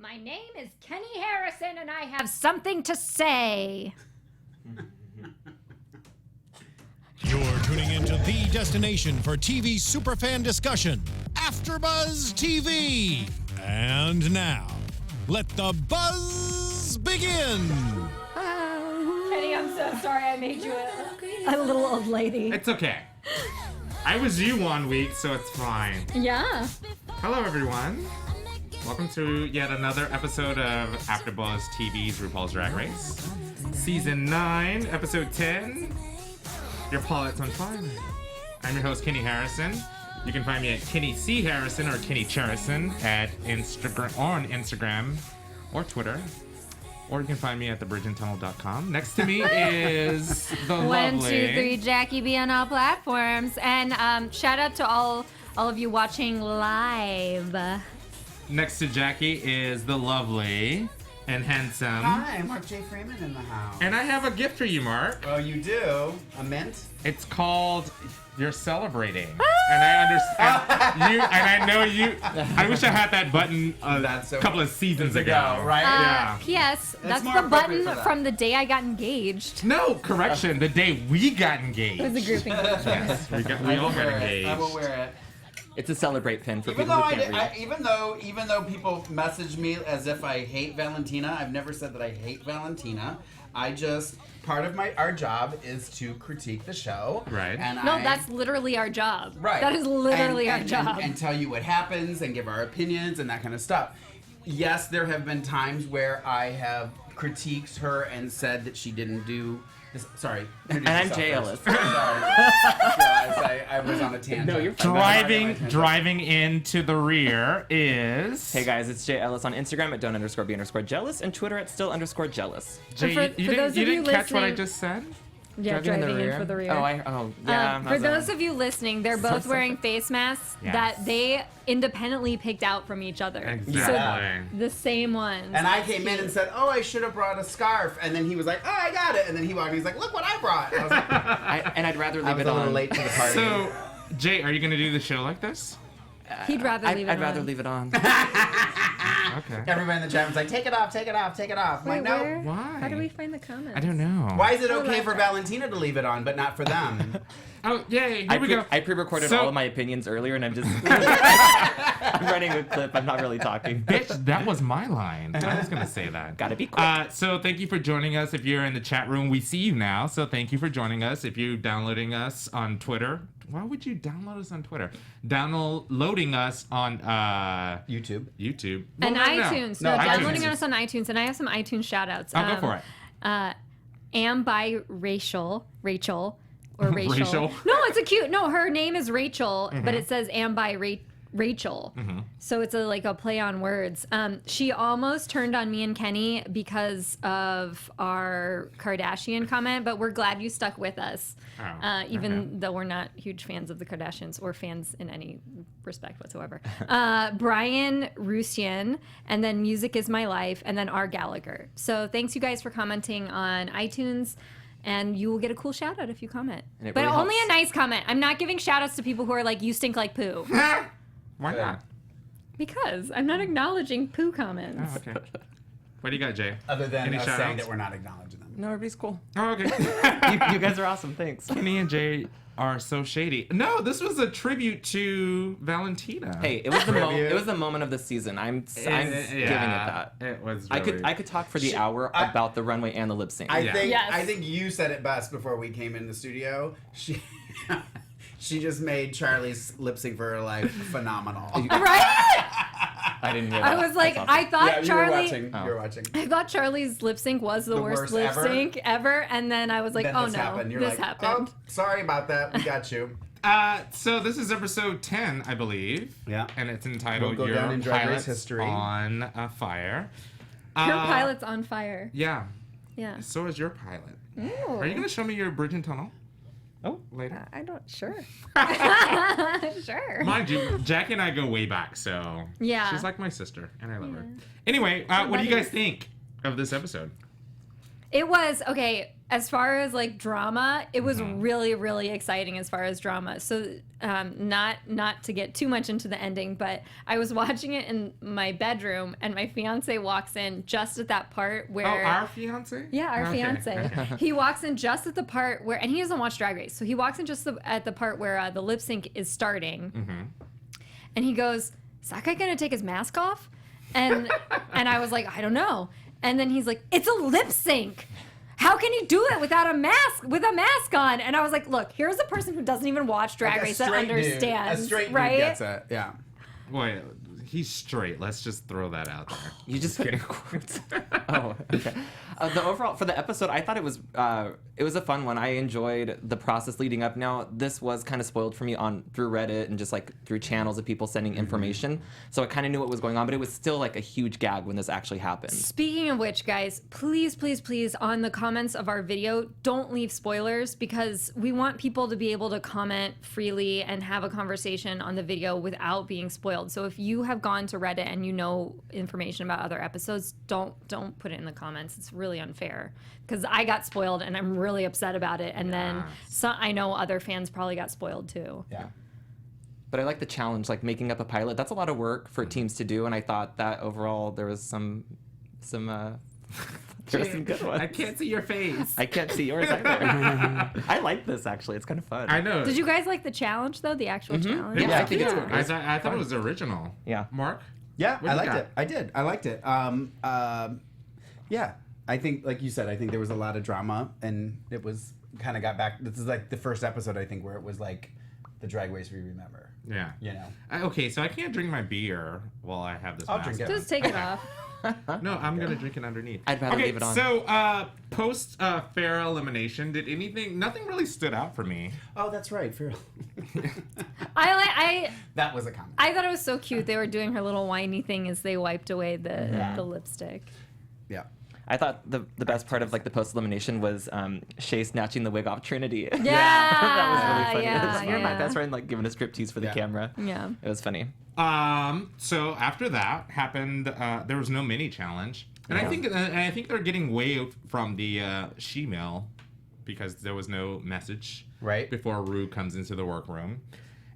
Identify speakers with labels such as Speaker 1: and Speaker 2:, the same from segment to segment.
Speaker 1: My name is Kenny Harrison, and I have something to say.
Speaker 2: You're tuning into the destination for TV superfan discussion, AfterBuzz TV. And now, let the buzz begin.
Speaker 1: Kenny, I'm so sorry I made you a little old lady.
Speaker 3: It's okay. I was you one week, so it's fine.
Speaker 1: Yeah.
Speaker 3: Hello, everyone. Welcome to yet another episode of AfterBuzz TV's RuPaul's Drag Race. Season 9, Episode 10. Your Pilot's on Fire. I'm your host, Kenny Harrison. You can find me at Kenny C. Harrison or Kenny Charrison on Instagram or Twitter. Or you can find me at thebridgeandtunnel.com. Next to me is the lovely...
Speaker 1: 1, 2, 3, Jackie B on all platforms. And shout out to all of you watching live.
Speaker 3: Next to Jackie is the lovely and handsome...
Speaker 4: Hi, Mark J. Freeman in the house.
Speaker 3: And I have a gift for you, Mark.
Speaker 4: Oh, you do? A mint?
Speaker 3: It's called You're Celebrating. And I understand you, and I know you. I wish I had that button a couple of seasons ago.
Speaker 4: Right?
Speaker 3: Yeah.
Speaker 1: P.S. That's
Speaker 4: more
Speaker 1: the button
Speaker 4: appropriate for that.
Speaker 1: from the day I got engaged.
Speaker 3: No, correction. The day we got engaged.
Speaker 1: It was a grouping.
Speaker 3: Yes, we all got engaged.
Speaker 4: I will wear it.
Speaker 5: It's a celebrate pin for
Speaker 4: Even
Speaker 5: people
Speaker 4: though
Speaker 5: who can't read.
Speaker 4: even though people message me as if I hate Valentina, I've never said that I hate Valentina. I just part of our job is to critique the show.
Speaker 3: Right.
Speaker 4: And
Speaker 1: That's literally our job.
Speaker 4: Right.
Speaker 1: That is literally our
Speaker 4: and
Speaker 1: job.
Speaker 4: And tell you what happens and give our opinions and that kind of stuff. Yes, there have been times where I have critiqued her and said that she didn't do this. Sorry.
Speaker 5: And I'm Jay Ellis.
Speaker 4: Sorry. Guys, I was on a tangent.
Speaker 5: No, you're fine.
Speaker 3: Driving into the rear is...
Speaker 5: Hey guys, it's Jay Ellis on Instagram at don't_be_jealous and Twitter at still_jealous.
Speaker 3: Jay,
Speaker 1: For
Speaker 3: you
Speaker 1: those of
Speaker 3: didn't
Speaker 1: you
Speaker 3: catch what I
Speaker 1: listening-
Speaker 3: just said?
Speaker 1: Yeah, driving in for the rear.
Speaker 5: Yeah.
Speaker 1: For those of you listening, they're both
Speaker 5: So
Speaker 1: wearing face masks
Speaker 3: Yes.
Speaker 1: that they independently picked out from each other.
Speaker 3: Exactly.
Speaker 1: So the same ones.
Speaker 4: And I came in and said, "Oh, I should have brought a scarf." And then he was like, "Oh, I got it." And then he walked in, he's like, "Look what I brought." I was like,
Speaker 5: I'd rather
Speaker 4: I
Speaker 5: leave
Speaker 4: was
Speaker 5: it
Speaker 4: a little
Speaker 5: on.
Speaker 4: late to the party.
Speaker 3: So, Jay, are you going to do the show like this?
Speaker 1: He'd rather leave it
Speaker 5: I'd
Speaker 1: on.
Speaker 5: rather leave it on.
Speaker 3: Okay.
Speaker 4: Everybody in the chat was like, "Take it off, take it off, take it off." I'm like, no.
Speaker 1: Where?
Speaker 3: Why?
Speaker 1: How do we find the comments?
Speaker 3: I don't know.
Speaker 4: Why is it
Speaker 1: Oh,
Speaker 4: okay
Speaker 1: like
Speaker 4: for
Speaker 1: that.
Speaker 4: Valentina to leave it on, but not for them?
Speaker 3: Oh, yay. Here we go.
Speaker 5: I pre-recorded
Speaker 3: So-
Speaker 5: all of my opinions earlier, and I'm just I'm running a clip. I'm not really talking.
Speaker 3: Bitch, that was my line. I was going to say that.
Speaker 5: Gotta be quick.
Speaker 3: So thank you for joining us. If you're in the chat room, we see you now. So thank you for joining us. If you're downloading us on Twitter, why would you download us on Twitter? Downloading us on
Speaker 4: YouTube.
Speaker 3: YouTube.
Speaker 1: And
Speaker 3: Well,
Speaker 1: iTunes.
Speaker 4: No,
Speaker 1: No,
Speaker 4: iTunes.
Speaker 1: downloading us on iTunes. And I have some iTunes shout outs.
Speaker 3: Go for it.
Speaker 1: Am by Rachel. Or Rachel.
Speaker 3: Rachel?
Speaker 1: No, it's a cute. No, her name is Rachel, but it says am by Rachel. So it's like a play on words. She almost turned on me and Kenny because of our Kardashian comment, but we're glad you stuck with us.
Speaker 3: Oh,
Speaker 1: Even
Speaker 3: okay.
Speaker 1: though we're not huge fans of the Kardashians or fans in any respect whatsoever. Brian Rusian, and then Music is My Life, and then R. Gallagher. So thanks you guys for commenting on iTunes. And you will get a cool shout out if you comment.
Speaker 5: And it
Speaker 1: But
Speaker 5: really
Speaker 1: only
Speaker 5: helps.
Speaker 1: a nice comment. I'm not giving shout outs to people who are like, you stink like poo.
Speaker 3: Why not?
Speaker 1: Because I'm not acknowledging poo comments.
Speaker 3: Oh, okay. What do you got, Jay?
Speaker 4: Other than
Speaker 3: Any
Speaker 4: us
Speaker 3: shout
Speaker 4: saying
Speaker 3: outs?
Speaker 4: that we're not acknowledging them.
Speaker 5: No, everybody's cool.
Speaker 3: Oh, okay.
Speaker 5: You guys are awesome. Thanks.
Speaker 3: Kenny and Jay are so shady. No, this was a tribute to Valentina.
Speaker 5: Hey, it was the
Speaker 4: Tribute.
Speaker 5: it was the moment of the season. I'm giving it that.
Speaker 3: It was.
Speaker 5: I
Speaker 3: Really...
Speaker 5: could talk for the hour about the runway and the lip sync.
Speaker 4: I
Speaker 3: Yeah.
Speaker 4: think
Speaker 1: Yes.
Speaker 4: I think you said it best before we came in the studio. She just made Charlie's lip sync for her life phenomenal.
Speaker 1: Right?
Speaker 5: I didn't hear
Speaker 1: I
Speaker 5: that.
Speaker 1: was like,
Speaker 5: That's awesome.
Speaker 1: I thought
Speaker 4: yeah,
Speaker 1: Charlie.
Speaker 4: You were watching.
Speaker 1: I thought Charlie's lip sync was the worst
Speaker 4: worst
Speaker 1: lip
Speaker 4: ever?
Speaker 1: sync ever, and then I was like,
Speaker 4: Then
Speaker 1: oh
Speaker 4: this
Speaker 1: no,
Speaker 4: happened. You're
Speaker 1: this
Speaker 4: like,
Speaker 1: happened.
Speaker 4: "Oh, sorry about that. We got you."
Speaker 3: So this is episode 10, I believe.
Speaker 4: Yeah.
Speaker 3: And it's entitled
Speaker 4: We'll go
Speaker 3: Your
Speaker 4: down in Drag Race
Speaker 3: Pilot's
Speaker 4: history.
Speaker 3: on Fire.
Speaker 1: Your pilot's on fire.
Speaker 3: Yeah.
Speaker 1: Yeah.
Speaker 3: So is your pilot.
Speaker 1: Ooh.
Speaker 3: Are you going to show me your bridge and tunnel?
Speaker 5: Oh.
Speaker 3: Later.
Speaker 1: I don't. Sure. Sure.
Speaker 3: Mind you, Jackie and I go way back, so
Speaker 1: Yeah.
Speaker 3: she's like my sister, and I love her. Anyway, what do you guys think of this episode?
Speaker 1: It was okay. as far as like drama, it was really, really exciting as far as drama. So not to get too much into the ending, but I was watching it in my bedroom and my fiance walks in just at that part where...
Speaker 3: Oh, our fiance?
Speaker 1: Yeah, our fiance. He walks in just at the part where... And he doesn't watch Drag Race. So he walks in just at the part where the lip sync is starting.
Speaker 3: Mm-hmm.
Speaker 1: And he goes, is that guy going to take his mask off? And I was like, I don't know. And then he's like, it's a lip sync. How can he do it without a mask, with a mask on? And I was like, look, here's a person who doesn't even watch Drag Race that understands,
Speaker 4: A straight
Speaker 1: right?
Speaker 4: dude gets it, yeah.
Speaker 3: Wait, he's straight. Let's just throw that out there.
Speaker 5: You just put in quotes. Oh, okay. The overall for the episode, I thought it was a fun one. I enjoyed the process leading up. Now, this was kind of spoiled for me through Reddit and just like through channels of people sending information. So I kind of knew what was going on, but it was still like a huge gag when this actually happened.
Speaker 1: Speaking of which, guys, please, please, please, on the comments of our video, don't leave spoilers because we want people to be able to comment freely and have a conversation on the video without being spoiled. So if you have gone to Reddit and you know information about other episodes, don't put it in the comments. It's really unfair because I got spoiled and I'm really upset about it. And then I know other fans probably got spoiled too.
Speaker 4: Yeah.
Speaker 5: But I like the challenge, like making up a pilot. That's a lot of work for teams to do, and I thought that overall there was some there were some good ones.
Speaker 3: I can't see your face.
Speaker 5: I can't see yours either. I like this actually. It's kind of fun.
Speaker 3: I know.
Speaker 1: Did you guys like the challenge though? The actual challenge?
Speaker 5: Yeah, I think it's
Speaker 3: I thought it was original.
Speaker 5: Yeah.
Speaker 3: Mark?
Speaker 4: Yeah,
Speaker 3: What
Speaker 4: I
Speaker 3: you
Speaker 4: liked
Speaker 3: got?
Speaker 4: it. I did. I liked it. Yeah, I think, like you said, I think there was a lot of drama, and it was kind of got back. This is like the first episode, I think, where it was like the Drag Race we remember.
Speaker 3: Yeah.
Speaker 4: You know.
Speaker 3: Okay, so I can't drink my beer while I have this
Speaker 4: I'll
Speaker 3: mask
Speaker 4: drink it.
Speaker 3: on.
Speaker 1: Just take it off.
Speaker 3: No, I'm gonna drink it underneath.
Speaker 5: I'd rather
Speaker 3: okay,
Speaker 5: leave it on.
Speaker 3: So post fair elimination, nothing really stood out for me.
Speaker 4: Oh, that's right, Farrell.
Speaker 1: I
Speaker 4: That was a comment.
Speaker 1: I thought it was so cute. They were doing her little whiny thing as they wiped away the lipstick.
Speaker 4: Yeah.
Speaker 5: I thought the best part of like the post elimination was Shay snatching the wig off Trinity.
Speaker 1: Yeah,
Speaker 5: that was really funny.
Speaker 1: yeah,
Speaker 5: It was my
Speaker 1: yeah.
Speaker 5: best friend like giving a striptease for the
Speaker 4: Yeah.
Speaker 5: camera.
Speaker 1: Yeah.
Speaker 5: It was funny.
Speaker 3: So after that happened, there was no mini challenge, and I think they're getting way from the she-mail because there was no message
Speaker 4: Right.
Speaker 3: before Ru comes into the workroom,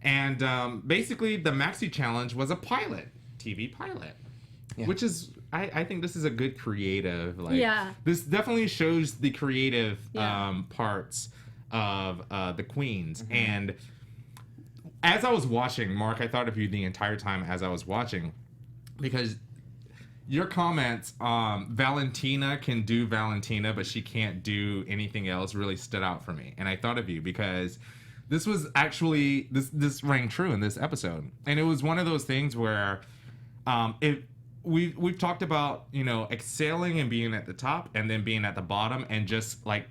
Speaker 3: and basically the Maxi challenge was a pilot, TV pilot, which is I think this is a good creative. Like,
Speaker 1: Yeah.
Speaker 3: this definitely shows the creative
Speaker 1: Yeah.
Speaker 3: parts of the queens. And as I was watching, Mark, I thought of you the entire time as I was watching, because your comments, Valentina can do Valentina, but she can't do anything else, really stood out for me. And I thought of you because this was actually, this rang true in this episode. And it was one of those things where we've talked about, excelling and being at the top and then being at the bottom and just like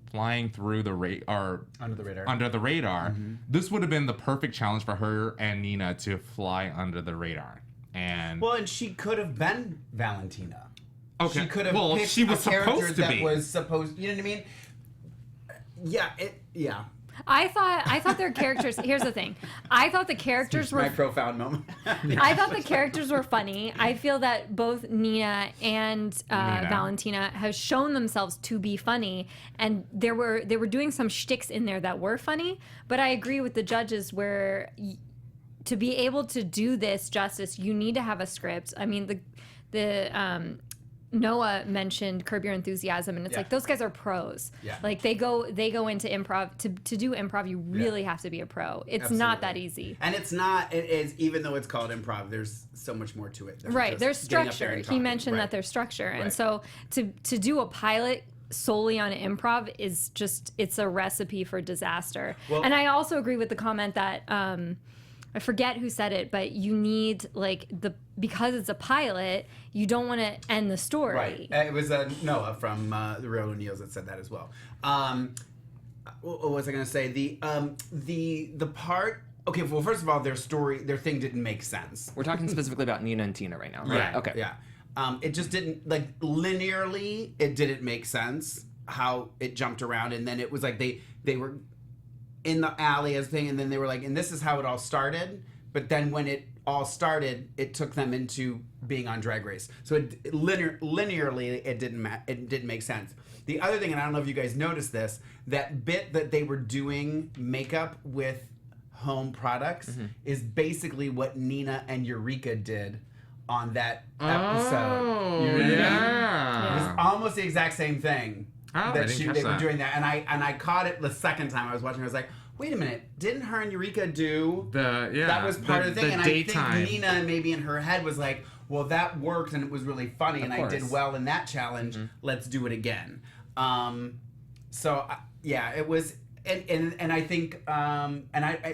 Speaker 3: flying through
Speaker 4: Under the radar.
Speaker 3: Under the radar. This would have been the perfect challenge for her and Nina to fly under the radar. And
Speaker 4: Well, and she could have been Valentina.
Speaker 3: okay,
Speaker 4: She could have
Speaker 3: well,
Speaker 4: picked
Speaker 3: she was
Speaker 4: a character
Speaker 3: supposed to
Speaker 4: that
Speaker 3: be.
Speaker 4: was supposed. You know what I mean? Yeah.
Speaker 1: I thought their characters. Here's the thing. I thought the characters were.
Speaker 4: My profound moment.
Speaker 1: I thought the characters were funny. I feel that both Nina and Valentina have shown themselves to be funny, and they were doing some shticks in there that were funny. But I agree with the judges where to be able to do this justice, you need to have a script. I mean, the Noah mentioned Curb Your Enthusiasm, and it's like those guys are pros.
Speaker 4: Yeah.
Speaker 1: Like they go into improv to do improv. You really have to be a pro. It's not that easy.
Speaker 4: And it's not. It is, even though it's called improv. There's so much more to it. than
Speaker 1: Right.
Speaker 4: just
Speaker 1: There's
Speaker 4: getting up there
Speaker 1: structure.
Speaker 4: and
Speaker 1: He
Speaker 4: talking.
Speaker 1: mentioned
Speaker 4: Right.
Speaker 1: that there's structure, and
Speaker 4: Right.
Speaker 1: so to do a pilot solely on improv is just, it's a recipe for disaster.
Speaker 4: Well-
Speaker 1: And I also agree with the comment that I forget who said it, but you need because it's a pilot, you don't want to end the story.
Speaker 4: Right. It was Noah from the Real O'Neills that said that as well. What was I going to say? The part. Okay. Well, first of all, their thing didn't make sense.
Speaker 5: We're talking specifically about Nina and Tina right now, right?
Speaker 3: Yeah.
Speaker 5: Okay.
Speaker 4: Yeah. It just didn't, like, linearly, it didn't make sense how it jumped around, and then it was like they were in the alley as thing, and then they were like, and this is how it all started. But then when it all started, it took them into being on Drag Race. So linearly, it didn't make sense. The other thing, and I don't know if you guys noticed this, that bit that they were doing makeup with home products is basically what Nina and Eureka did on that episode. You know what I mean?
Speaker 3: Yeah.
Speaker 4: It was almost the exact same thing.
Speaker 3: Oh,
Speaker 4: They were doing that, and I caught it the second time I was watching. I was like, wait a minute, didn't her and Eureka do that? Was part of the thing, and
Speaker 3: daytime.
Speaker 4: I think Nina maybe in her head was like, well, that worked and it was really funny, and I did well in that challenge. Let's do it again. It was, and I think,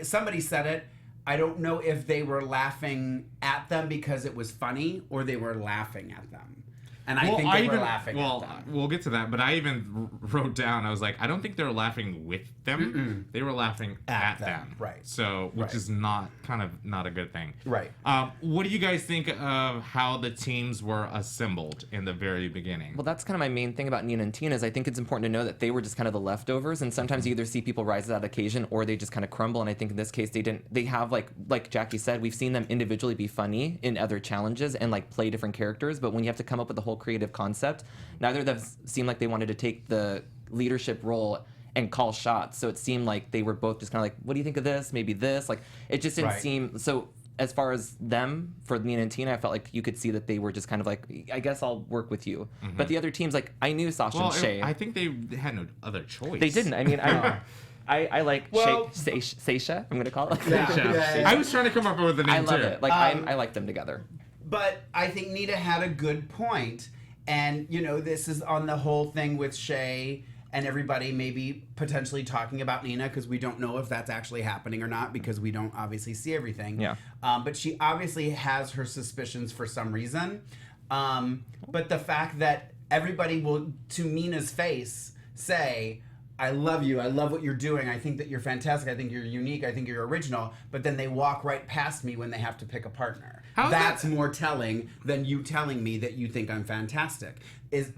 Speaker 4: somebody said it. I don't know if they were laughing at them because it was funny, or they were laughing at them. And I think they were laughing at them.
Speaker 3: We'll get to that, but I even wrote down, I was like, I don't think they're laughing with them. They were laughing at them.
Speaker 4: Right.
Speaker 3: So, which is not a good thing.
Speaker 4: Right.
Speaker 3: What do you guys think of how the teams were assembled in the very beginning?
Speaker 5: Well, that's kind of my main thing about Nina and Tina is I think it's important to know that they were just kind of the leftovers, and sometimes you either see people rise to that occasion or they just kind of crumble, and I think in this case they have like Jackie said, we've seen them individually be funny in other challenges and like play different characters, but when you have to come up with the whole creative concept, neither of them seemed like they wanted to take the leadership role and call shots. So it seemed like they were both just kind of like, what do you think of this? Maybe this. Like, it just didn't seem so. As far as them, for Nina and Tina, I felt like you could see that they were just kind of like, I guess I'll work with you. But the other teams, like, I knew Sasha and Shay.
Speaker 3: I think they had no other choice.
Speaker 5: They didn't. I mean, I like Seisha, I'm going to call it.
Speaker 4: Yeah.
Speaker 3: I was trying to come up with a name,
Speaker 5: I love
Speaker 3: too.
Speaker 5: it. Like, I like them together.
Speaker 4: But I think Nina had a good point. And, this is on the whole thing with Shay and everybody maybe potentially talking about Nina, because we don't know if that's actually happening or not, because we don't obviously see everything.
Speaker 5: Yeah.
Speaker 4: But she obviously has her suspicions for some reason. But the fact that everybody will, to Nina's face, say, I love you, I love what you're doing, I think that you're fantastic, I think you're unique, I think you're original, but then they walk right past me when they have to pick a partner. That's more telling than you telling me that you think I'm fantastic.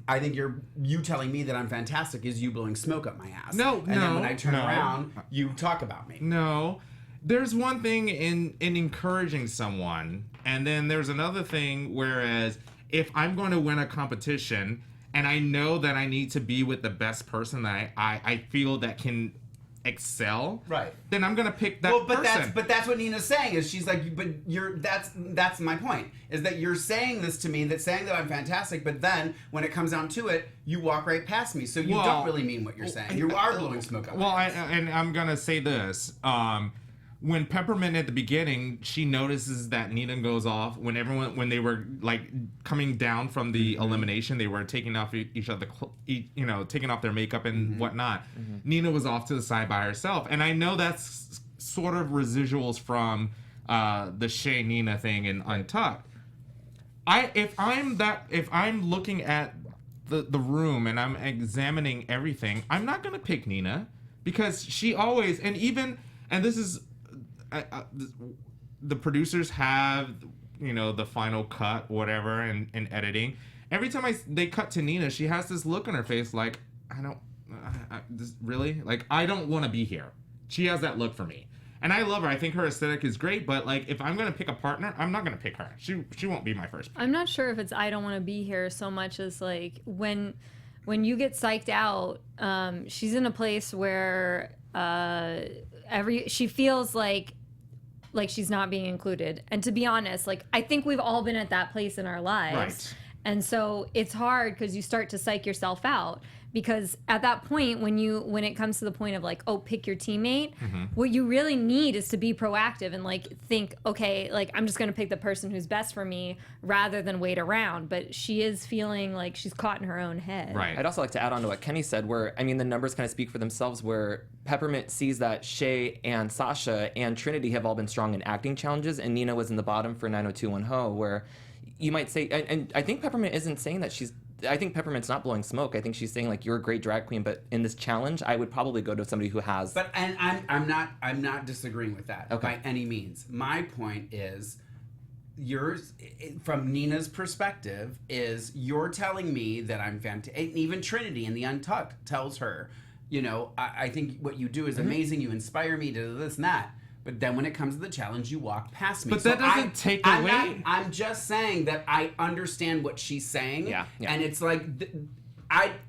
Speaker 4: I think you telling me that I'm fantastic is you blowing smoke up my ass. And then when I turn around, you talk about me.
Speaker 3: No. There's one thing in encouraging someone, and then there's another thing, whereas if I'm going to win a competition and I know that I need to be with the best person that I feel that can excel,
Speaker 4: right?
Speaker 3: Then I'm gonna pick that person.
Speaker 4: But that's what Nina's saying, is she's like, but that's my point, is that you're saying this to me, saying that I'm fantastic, but then when it comes down to it, you walk right past me, so you don't really mean what you're saying. You are blowing smoke up.
Speaker 3: And I'm gonna say this. When Peppermint at the beginning, she notices that Nina goes off when they were like coming down from the elimination, they were taking off each other, taking off their makeup and whatnot. Nina was off to the side by herself, and I know that's sort of residuals from the Shay Nina thing in Untucked. If I'm looking at the room and I'm examining everything, I'm not gonna pick Nina, because she always, and this is. The producers have, the final cut, whatever, and editing. Every time they cut to Nina, she has this look on her face like, really? Like, I don't want to be here. She has that look for me. And I love her. I think her aesthetic is great, but, like, if I'm going to pick a partner, I'm not going to pick her. She won't be my first pick.
Speaker 1: I'm not sure if it's I don't want to be here so much as, like, when you get psyched out, she's in a place where she feels like she's not being included. And to be honest, like, I think we've all been at that place in our lives.
Speaker 3: Right.
Speaker 1: And so it's hard because you start to psych yourself out, because at that point, when it comes to the point of like, oh, pick your teammate, what you really need is to be proactive and like think, okay, like, I'm just going to pick the person who's best for me rather than wait around. But she is feeling like she's caught in her own head.
Speaker 3: Right.
Speaker 5: I'd also like to add on to what Kenny said, where, I mean, the numbers kind of speak for themselves, where Peppermint sees that Shay and Sasha and Trinity have all been strong in acting challenges, and Nina was in the bottom for 90210, where you might say, and I think Peppermint isn't saying that I think Peppermint's not blowing smoke. I think she's saying, like, you're a great drag queen, but in this challenge, I would probably go to somebody who has.
Speaker 4: But I'm not disagreeing with that by any means. My point is, from Nina's perspective, is you're telling me that I'm fantastic. Even Trinity in the Untucked tells her, I think what you do is amazing. You inspire me to this and that. But then when it comes to the challenge, you walk past me.
Speaker 3: But that doesn't take away.
Speaker 4: I'm just saying that I understand what she's saying.
Speaker 5: Yeah.
Speaker 4: And it's like,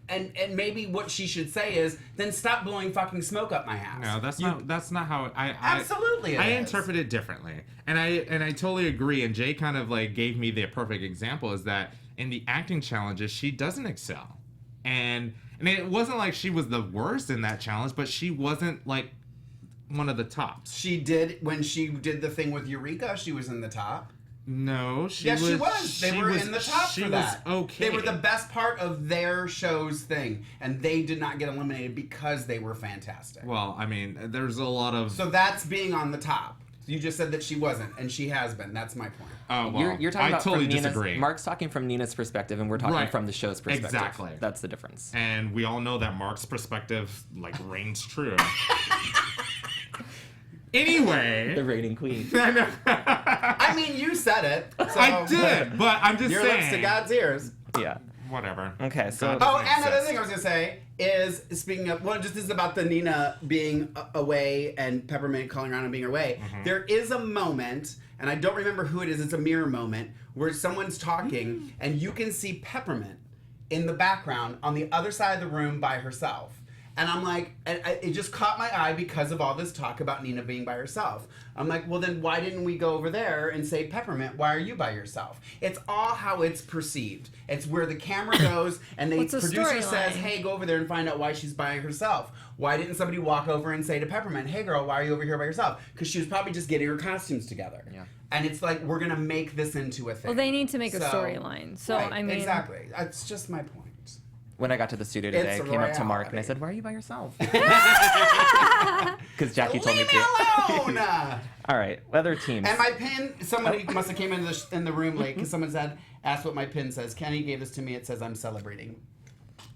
Speaker 4: and maybe what she should say is, then stop blowing fucking smoke up my ass.
Speaker 3: No, that's not how I
Speaker 4: Absolutely,
Speaker 3: I interpret it differently, and I totally agree. And Jay kind of like gave me the perfect example is that in the acting challenges she doesn't excel, and it wasn't like she was the worst in that challenge, but she wasn't like one of the tops.
Speaker 4: She did when she did the thing with Eureka. She was in the top.
Speaker 3: No, she
Speaker 4: yes,
Speaker 3: was.
Speaker 4: she was. They were in the top
Speaker 3: she
Speaker 4: for that.
Speaker 3: Was okay.
Speaker 4: They were the best part of their show's thing, and they did not get eliminated because they were fantastic.
Speaker 3: Well, I mean, there's a lot of.
Speaker 4: So that's being on the top. You just said that she wasn't, and she has been. That's my point.
Speaker 3: Oh, well,
Speaker 5: you're talking about
Speaker 3: totally
Speaker 5: from
Speaker 3: disagree.
Speaker 5: Nina's, Mark's talking from Nina's perspective, and we're talking from the show's perspective.
Speaker 3: Exactly.
Speaker 5: That's the difference.
Speaker 3: And we all know that Mark's perspective like reigns true. Anyway,
Speaker 5: The reigning queen.
Speaker 4: I mean, you said it. So
Speaker 3: I did, but I'm just
Speaker 4: your
Speaker 3: saying.
Speaker 4: lips to God's ears.
Speaker 5: Yeah.
Speaker 3: Whatever.
Speaker 5: Okay, so.
Speaker 3: God
Speaker 4: Oh,
Speaker 3: doesn't
Speaker 4: and another
Speaker 3: exist.
Speaker 4: thing I was gonna say is, speaking of, well, just this is about the Nina being away and Peppermint calling around and being away. There is a moment, and I don't remember who it is. It's a mirror moment where someone's talking, and you can see Peppermint in the background on the other side of the room by herself. And I'm like, it just caught my eye because of all this talk about Nina being by herself. I'm like, well, then why didn't we go over there and say, Peppermint, why are you by yourself? It's all how it's perceived. It's where the camera goes and the producer says, hey, go over there and find out why she's by herself. Why didn't somebody walk over and say to Peppermint, hey, girl, why are you over here by yourself? Because she was probably just getting her costumes together.
Speaker 5: Yeah.
Speaker 4: And it's like, we're going to make this into a thing.
Speaker 1: Well, they need to make a storyline. So,
Speaker 4: right,
Speaker 1: I mean.
Speaker 4: Exactly. That's just my point.
Speaker 5: When I got to the studio today, I came up to Mark and I
Speaker 4: reality.
Speaker 5: said, why are you by yourself? Because Jackie told me
Speaker 4: Leave
Speaker 5: to.
Speaker 4: me alone!
Speaker 5: All right, other teams.
Speaker 4: And my pin, somebody must have came in the room late because someone asked what my pin says. Kenny gave this to me. It says I'm celebrating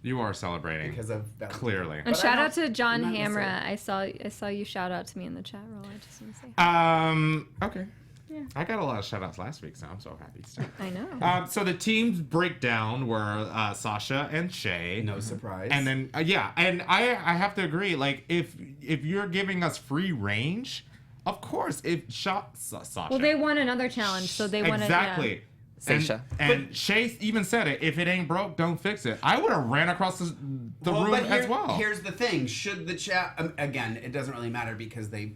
Speaker 3: You are celebrating.
Speaker 4: because of that.
Speaker 3: Clearly.
Speaker 1: And
Speaker 4: But
Speaker 1: shout
Speaker 4: I
Speaker 1: out to John
Speaker 4: I'm not
Speaker 1: Hamra. I saw you shout out to me in the chat roll. I just want to say hi.
Speaker 3: Okay.
Speaker 1: Yeah.
Speaker 3: I got a lot of shout outs last week, so I'm so happy. Still.
Speaker 1: I know.
Speaker 3: So the teams breakdown were Sasha and Shay.
Speaker 4: No surprise.
Speaker 3: And then and I have to agree. Like if you're giving us free range, of course Sasha.
Speaker 1: Well, they won another challenge, so they won
Speaker 3: exactly.
Speaker 1: it.
Speaker 5: Sasha.
Speaker 3: And Shay even said it. If it ain't broke, don't fix it. I would have ran across the room as well.
Speaker 4: Here's the thing: should the chat again? It doesn't really matter because they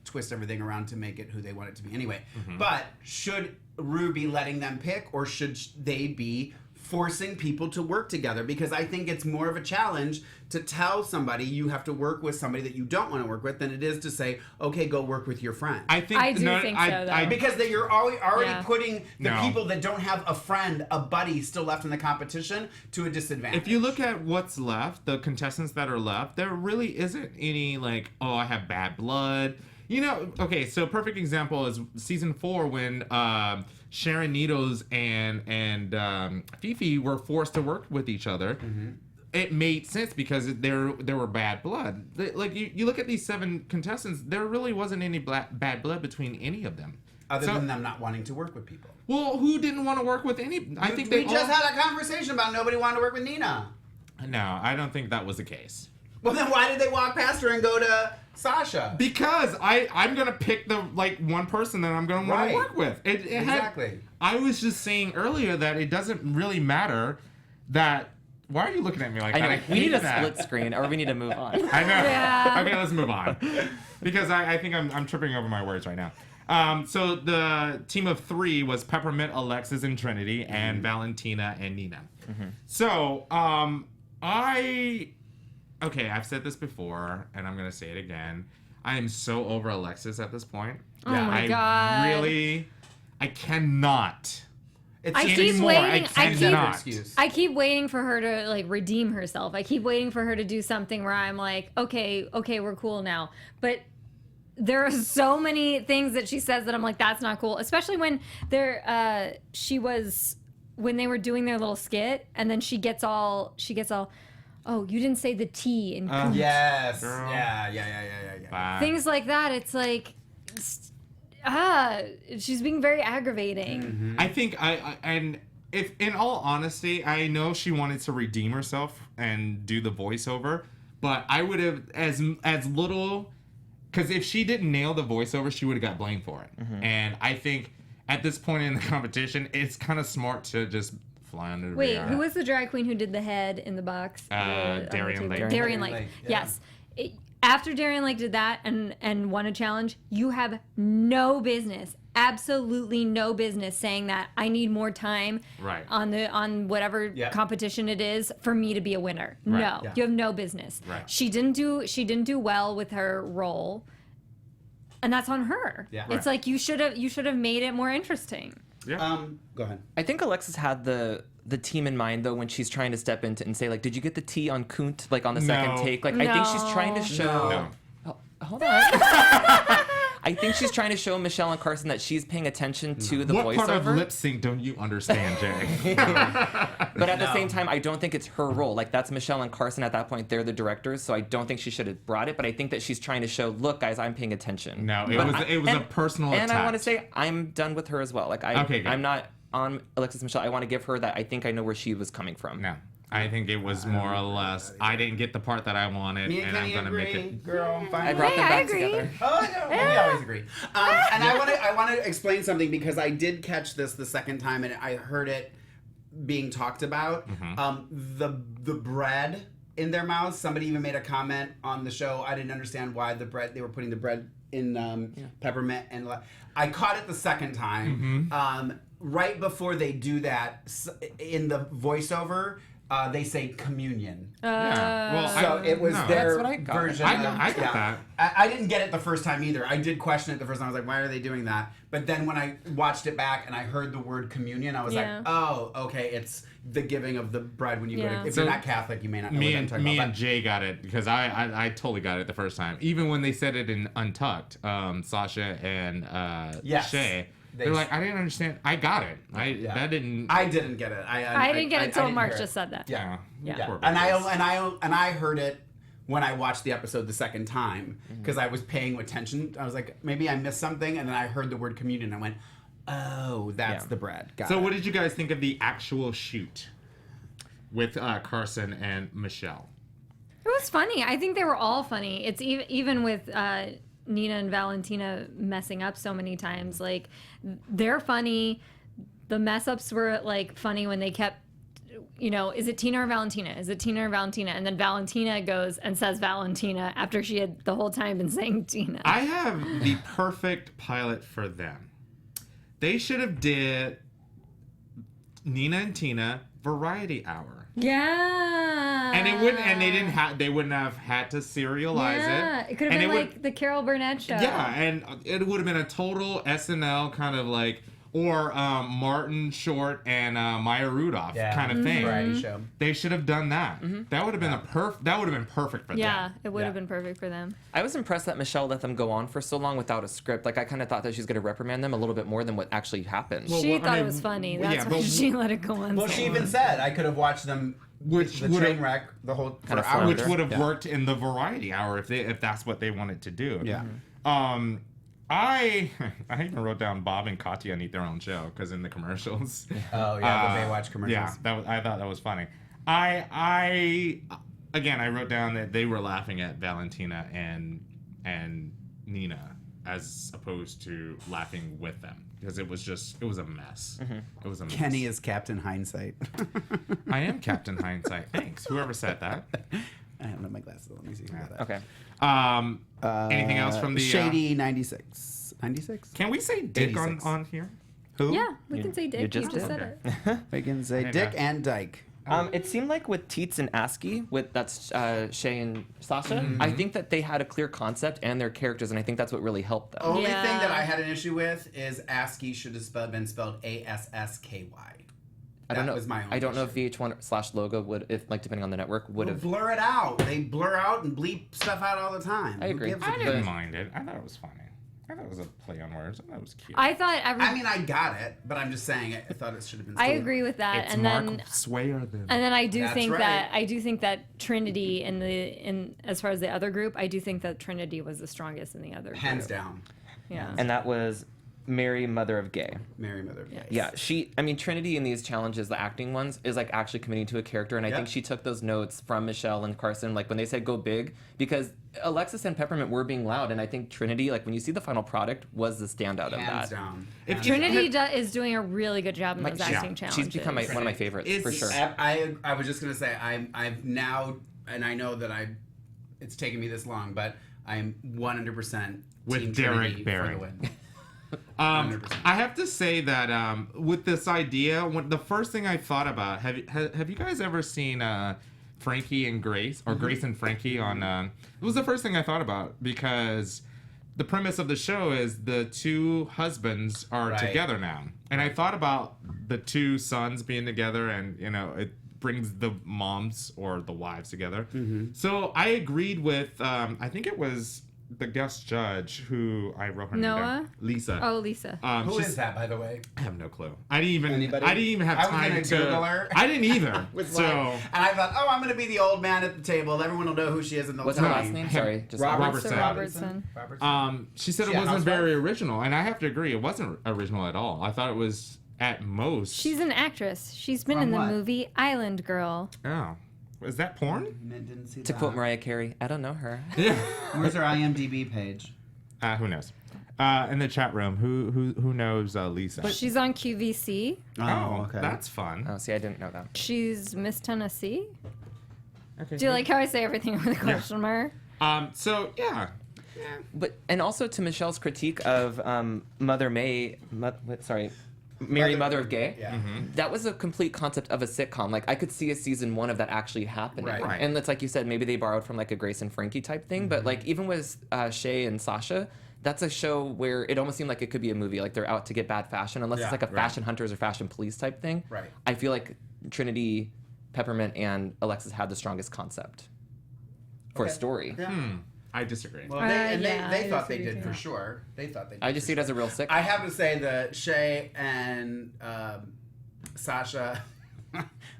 Speaker 4: twist everything around to make it who they want it to be anyway. But should Ru be letting them pick, or should they be forcing people to work together? Because I think it's more of a challenge to tell somebody you have to work with somebody that you don't want to work with than it is to say, okay, go work with your friend.
Speaker 1: I do think so, though.
Speaker 4: Because you're already
Speaker 1: Yeah.
Speaker 4: putting the
Speaker 3: No.
Speaker 4: people that don't have a friend, a buddy still left in the competition to a disadvantage.
Speaker 3: If you look at what's left, the contestants that are left, there really isn't any like, oh, I have bad blood. You know, okay, so perfect example is season 4 when Sharon Needles and Fifi were forced to work with each other. It made sense because there were bad blood. Like you look at these 7 contestants, there really wasn't any bad blood between any of them.
Speaker 4: Other than them not wanting to work with people.
Speaker 3: Well, who didn't want to work with any? I think
Speaker 4: we
Speaker 3: they
Speaker 4: just
Speaker 3: all,
Speaker 4: had a conversation about nobody wanted to work with Nina.
Speaker 3: No, I don't think that was the case.
Speaker 4: Well, then why did they walk past her and go to Sasha?
Speaker 3: Because I'm gonna pick the one person that I'm gonna want
Speaker 4: Right.
Speaker 3: to work with.
Speaker 4: Exactly.
Speaker 3: I was just saying earlier that it doesn't really matter that. Why are you looking at me like
Speaker 5: I know.
Speaker 3: that?
Speaker 5: We need a
Speaker 3: hate that.
Speaker 5: split screen, or we need to move on.
Speaker 3: I know.
Speaker 1: Yeah.
Speaker 3: Okay, let's move on. Because I think I'm tripping over my words right now. So the team of 3 was Peppermint, Alexis, and Trinity, and Valentina and Nina. So I've said this before, and I'm gonna say it again. I am so over Alexis at this point.
Speaker 1: Oh my God.
Speaker 3: I cannot.
Speaker 4: It's
Speaker 1: I keep
Speaker 3: anymore.
Speaker 1: waiting.
Speaker 3: I cannot.
Speaker 1: I keep waiting for her to like redeem herself. I keep waiting for her to do something where I'm like, okay, we're cool now. But there are so many things that she says that I'm like, that's not cool. Especially when when they were doing their little skit, and then she gets all, oh, you didn't say the T in coot.
Speaker 4: Yes.
Speaker 3: Girl.
Speaker 4: Yeah.
Speaker 3: Bye.
Speaker 1: Things like that. It's like, she's being very aggravating.
Speaker 3: I think and if in all honesty, I know she wanted to redeem herself and do the voiceover, but I would have as little, because if she didn't nail the voiceover, she would have got blamed for it. And I think at this point in the competition, it's kind of smart to just fly under the
Speaker 1: Wait,
Speaker 3: radar.
Speaker 1: who was the drag queen who did the head in the box? on the
Speaker 3: Darian
Speaker 1: table?
Speaker 3: Lake.
Speaker 1: Darian
Speaker 4: Lake,
Speaker 1: Lake.
Speaker 4: yeah.
Speaker 1: Yes. After Darian Lake did that and won a challenge, you have no business, absolutely no business saying that I need more time
Speaker 3: Right.
Speaker 1: on whatever
Speaker 4: Yeah.
Speaker 1: competition it is for me to be a winner.
Speaker 3: Right.
Speaker 1: No,
Speaker 4: Yeah.
Speaker 1: you have no business.
Speaker 3: Right.
Speaker 1: She didn't do well with her role, and that's on her.
Speaker 4: Yeah.
Speaker 1: It's
Speaker 3: Right.
Speaker 1: like you should have made it more interesting.
Speaker 3: Yeah.
Speaker 4: Go ahead.
Speaker 5: I think Alexis had the team in mind though when she's trying to step into and say like, did you get the tea on Kunt like on the second
Speaker 3: No.
Speaker 5: take? Like I think she's trying to
Speaker 1: No.
Speaker 5: show.
Speaker 3: No.
Speaker 5: Oh, hold on. I think she's trying to show Michelle and Carson that she's paying attention to the
Speaker 3: What
Speaker 5: voiceover.
Speaker 3: part of lip sync don't you understand, Jay?
Speaker 5: But at the same time, I don't think it's her role. Like that's Michelle and Carson at that point. They're the directors, so I don't think she should have brought it. But I think that she's trying to show, look, guys, I'm paying attention.
Speaker 3: No, it
Speaker 5: But
Speaker 3: was a
Speaker 5: and-
Speaker 3: personal
Speaker 5: And
Speaker 3: attack.
Speaker 5: I want to say I'm done with her as well. Like
Speaker 3: Okay, good.
Speaker 5: I'm not on Alexis Michelle. I want to give her that. I think I know where she was coming from.
Speaker 3: No. I think it was more or less, I didn't get the part that I wanted,
Speaker 4: Me
Speaker 3: and I'm
Speaker 4: Kenny
Speaker 3: going to
Speaker 4: agree,
Speaker 3: make it.
Speaker 4: girl. I'm fine.
Speaker 5: I brought
Speaker 1: Hey,
Speaker 5: them
Speaker 1: I
Speaker 5: back
Speaker 1: agree.
Speaker 5: together.
Speaker 4: Oh, no, we always agree. And I want to explain something because I did catch this the second time and I heard it being talked about. The bread in their mouths. Somebody even made a comment on the show. I didn't understand why they were putting the bread in peppermint, and I caught it the second time. Right before they do that, in the voiceover, they say communion.
Speaker 3: Yeah. Well,
Speaker 4: So it was
Speaker 3: no.
Speaker 4: their
Speaker 5: That's what I got.
Speaker 4: version.
Speaker 3: I got that.
Speaker 4: I didn't get it the first time either. I did question it the first time. I was like, why are they doing that? But then when I watched it back and I heard the word communion, I was
Speaker 1: Yeah.
Speaker 4: like, oh, okay, it's the giving of the bread when you go
Speaker 1: Yeah.
Speaker 4: to. If
Speaker 3: So
Speaker 4: you're not Catholic, you may not know
Speaker 3: Me
Speaker 4: what I'm
Speaker 3: and
Speaker 4: talking
Speaker 3: me
Speaker 4: about.
Speaker 3: and Jay got it because I totally got it the first time. Even when they said it in Untucked, Sasha and
Speaker 4: Yes.
Speaker 3: Shay,
Speaker 4: They-
Speaker 3: they're like, I didn't understand. I got it.
Speaker 4: Yeah.
Speaker 3: That didn't.
Speaker 4: I didn't get it.
Speaker 1: I didn't get it until
Speaker 4: didn't
Speaker 1: Mark
Speaker 4: hear it.
Speaker 1: just said that.
Speaker 4: Yeah.
Speaker 1: Yeah.
Speaker 3: Poor
Speaker 4: And
Speaker 3: babies.
Speaker 4: I heard it when I watched the episode the second time because I was paying attention. I was like, maybe I missed something, and then I heard the word communion. And I went, oh, that's
Speaker 5: Yeah.
Speaker 4: the bread. Got
Speaker 3: So
Speaker 4: it.
Speaker 3: what did you guys think of the actual shoot with Carson and Michelle?
Speaker 1: It was funny. I think they were all funny. It's even with Nina and Valentina messing up so many times. Like, they're funny. The mess ups were like funny when they kept, is it Tina or Valentina? Is it Tina or Valentina? And then Valentina goes and says Valentina after she had the whole time been saying Tina.
Speaker 3: I have the perfect pilot for them. They should have did Nina and Tina Variety Hour.
Speaker 1: Yeah.
Speaker 3: And it wouldn't, and they wouldn't have had to serialize
Speaker 1: Yeah.
Speaker 3: it.
Speaker 1: It could have
Speaker 3: And
Speaker 1: been
Speaker 3: would-
Speaker 1: like the Carol Burnett show.
Speaker 3: Yeah, and it would have been a total SNL kind of like, or Martin Short and Maya Rudolph kind of thing.
Speaker 4: variety show?
Speaker 3: They should have done that. That would have been that would have been perfect for
Speaker 1: Yeah,
Speaker 3: them.
Speaker 1: it would have
Speaker 4: Yeah.
Speaker 1: been perfect for them.
Speaker 5: I was impressed that Michelle let them go on for so long without a script. Like I kind of thought that she was going to reprimand them a little bit more than what actually happened.
Speaker 3: Well,
Speaker 1: She
Speaker 3: I
Speaker 1: thought it
Speaker 3: mean,
Speaker 1: was funny.
Speaker 3: yeah,
Speaker 1: That's why
Speaker 3: but-
Speaker 1: she let it go on.
Speaker 4: Well,
Speaker 1: so
Speaker 4: she
Speaker 1: long.
Speaker 4: even said I could have watched them,
Speaker 3: Which
Speaker 4: the
Speaker 3: would
Speaker 4: train
Speaker 3: have-
Speaker 4: wreck, the whole for
Speaker 5: Kinda
Speaker 4: hours.
Speaker 3: Which
Speaker 5: Sure.
Speaker 3: would have
Speaker 4: Yeah.
Speaker 3: worked in the Variety Hour if that's what they wanted to do.
Speaker 4: Yeah.
Speaker 3: I even wrote down Bob and Katya need their own show because in the commercials.
Speaker 4: Oh yeah, the Baywatch commercials.
Speaker 3: Yeah, I thought that was funny. I wrote down that they were laughing at Valentina and Nina as opposed to laughing with them because it was a mess. It was a mess.
Speaker 4: Kenny is Captain Hindsight.
Speaker 3: I am Captain Hindsight. Thanks, whoever said that.
Speaker 4: I don't have my glasses. Let me see. Who got that.
Speaker 5: Okay.
Speaker 3: Anything else from the
Speaker 4: Shady 96? 96?
Speaker 3: Can we say Dick
Speaker 4: 86.
Speaker 3: on here?
Speaker 4: Who?
Speaker 1: Yeah, we can say Dick. You
Speaker 5: just
Speaker 1: just
Speaker 5: did.
Speaker 1: said it.
Speaker 4: We can say
Speaker 3: Hey,
Speaker 4: Dick
Speaker 3: man.
Speaker 4: and Dyke.
Speaker 5: It seemed like with Teets and ASCII, that's Shay and Sasha, I think that they had a clear concept and their characters, and I think that's what really helped them.
Speaker 4: Only
Speaker 1: Yeah.
Speaker 4: thing that I had an issue with is ASCII should have been spelled ASSKY.
Speaker 5: I don't
Speaker 4: That
Speaker 5: know.
Speaker 4: was my only
Speaker 5: I don't know
Speaker 4: issue.
Speaker 5: if VH1/Logo would, if like depending on the network, would have.
Speaker 4: Blur it out. They blur out and bleep stuff out all the time.
Speaker 5: I
Speaker 4: Who
Speaker 5: agree.
Speaker 4: gives a
Speaker 3: I
Speaker 4: shit?
Speaker 3: didn't mind it. I thought it was funny. I thought it was a play on words. I thought it was cute.
Speaker 1: I thought
Speaker 4: I mean, I got it, but I'm just saying I thought it should have been.
Speaker 1: I
Speaker 4: spelled.
Speaker 1: agree with that,
Speaker 3: it's
Speaker 1: and
Speaker 3: Mark
Speaker 1: then
Speaker 3: Swearden.
Speaker 1: I do
Speaker 4: That's
Speaker 1: think
Speaker 4: right.
Speaker 1: that Trinity in as far as the other group, I do think that Trinity was the strongest in the other
Speaker 4: Hands
Speaker 1: group.
Speaker 4: down.
Speaker 1: Yeah.
Speaker 5: And that was Mary, Mother of Gay.
Speaker 4: Mary, Mother of Gay.
Speaker 5: Yeah, Trinity in these challenges, the acting ones, is like actually committing to a character, and I think she took those notes from Michelle and Carson, like when they said go big, because Alexis and Peppermint were being loud, and I think Trinity, like when you see the final product, was the standout of
Speaker 4: Hands
Speaker 5: that.
Speaker 4: down.
Speaker 1: Trinity is doing a really good job in those acting challenges.
Speaker 5: She's become one of my favorites, for sure.
Speaker 4: I was just gonna say I've now, and I know that it's taken me this long, but I'm 100%
Speaker 3: with
Speaker 4: Team
Speaker 3: Derek
Speaker 4: Trinity
Speaker 3: Barry.
Speaker 4: for the win.
Speaker 3: I have to say that with this idea, the first thing I thought about, have you guys ever seen Frankie and Grace, or Grace and Frankie on? It was the first thing I thought about, because the premise of the show is the two husbands are together now, and I thought about the two sons being together, and it brings the moms or the wives together. So I agreed with I think it was the guest judge who I wrote her name down. Lisa.
Speaker 1: Oh, Lisa.
Speaker 4: Who is that, by the way?
Speaker 3: I have no clue. I didn't even have
Speaker 4: I was
Speaker 3: time
Speaker 4: gonna
Speaker 3: to
Speaker 4: Google her.
Speaker 3: I didn't either.
Speaker 4: And I thought, I'm gonna be the old man at the table. Everyone will know who she is, and they'll
Speaker 5: What's
Speaker 4: tell
Speaker 5: her
Speaker 4: me.
Speaker 5: last name? Sorry, just
Speaker 3: Robertson. She said it wasn't very original, and I have to agree, it wasn't original at all. I thought it was at most.
Speaker 1: She's an actress. She's been
Speaker 4: From
Speaker 1: in the
Speaker 4: what?
Speaker 1: movie Island Girl.
Speaker 3: Oh, is that porn?
Speaker 4: Didn't see
Speaker 5: To
Speaker 4: that.
Speaker 5: quote Mariah Carey, I don't know her.
Speaker 3: Yeah.
Speaker 4: Where's her IMDb page?
Speaker 3: Who knows? In the chat room, who knows Lisa?
Speaker 1: She's on QVC.
Speaker 3: Oh, okay. That's fun.
Speaker 5: Oh, see, I didn't know that.
Speaker 1: She's Miss Tennessee.
Speaker 3: Okay.
Speaker 1: Do you like how I say everything with a question mark?
Speaker 3: So yeah.
Speaker 5: But and also to Michelle's critique of Mary, Mother of Gay.
Speaker 4: Yeah.
Speaker 5: That was a complete concept of a sitcom. Like I could see a season 1 of that actually happening.
Speaker 4: Right.
Speaker 5: And it's like you said, maybe they borrowed from like a Grace and Frankie type thing. But like even with Shay and Sasha, that's a show where it almost seemed like it could be a movie. Like they're out to get bad fashion, unless it's like a fashion hunters or fashion police type thing.
Speaker 4: Right.
Speaker 5: I feel like Trinity, Peppermint, and Alexis had the strongest concept for a story.
Speaker 4: Yeah.
Speaker 3: I disagree.
Speaker 4: Well,
Speaker 1: I
Speaker 4: they thought they
Speaker 1: disagree
Speaker 4: did
Speaker 1: too.
Speaker 4: for sure. They thought they did.
Speaker 5: I just see it as a real sitcom.
Speaker 4: I have to say that Shay and Sasha,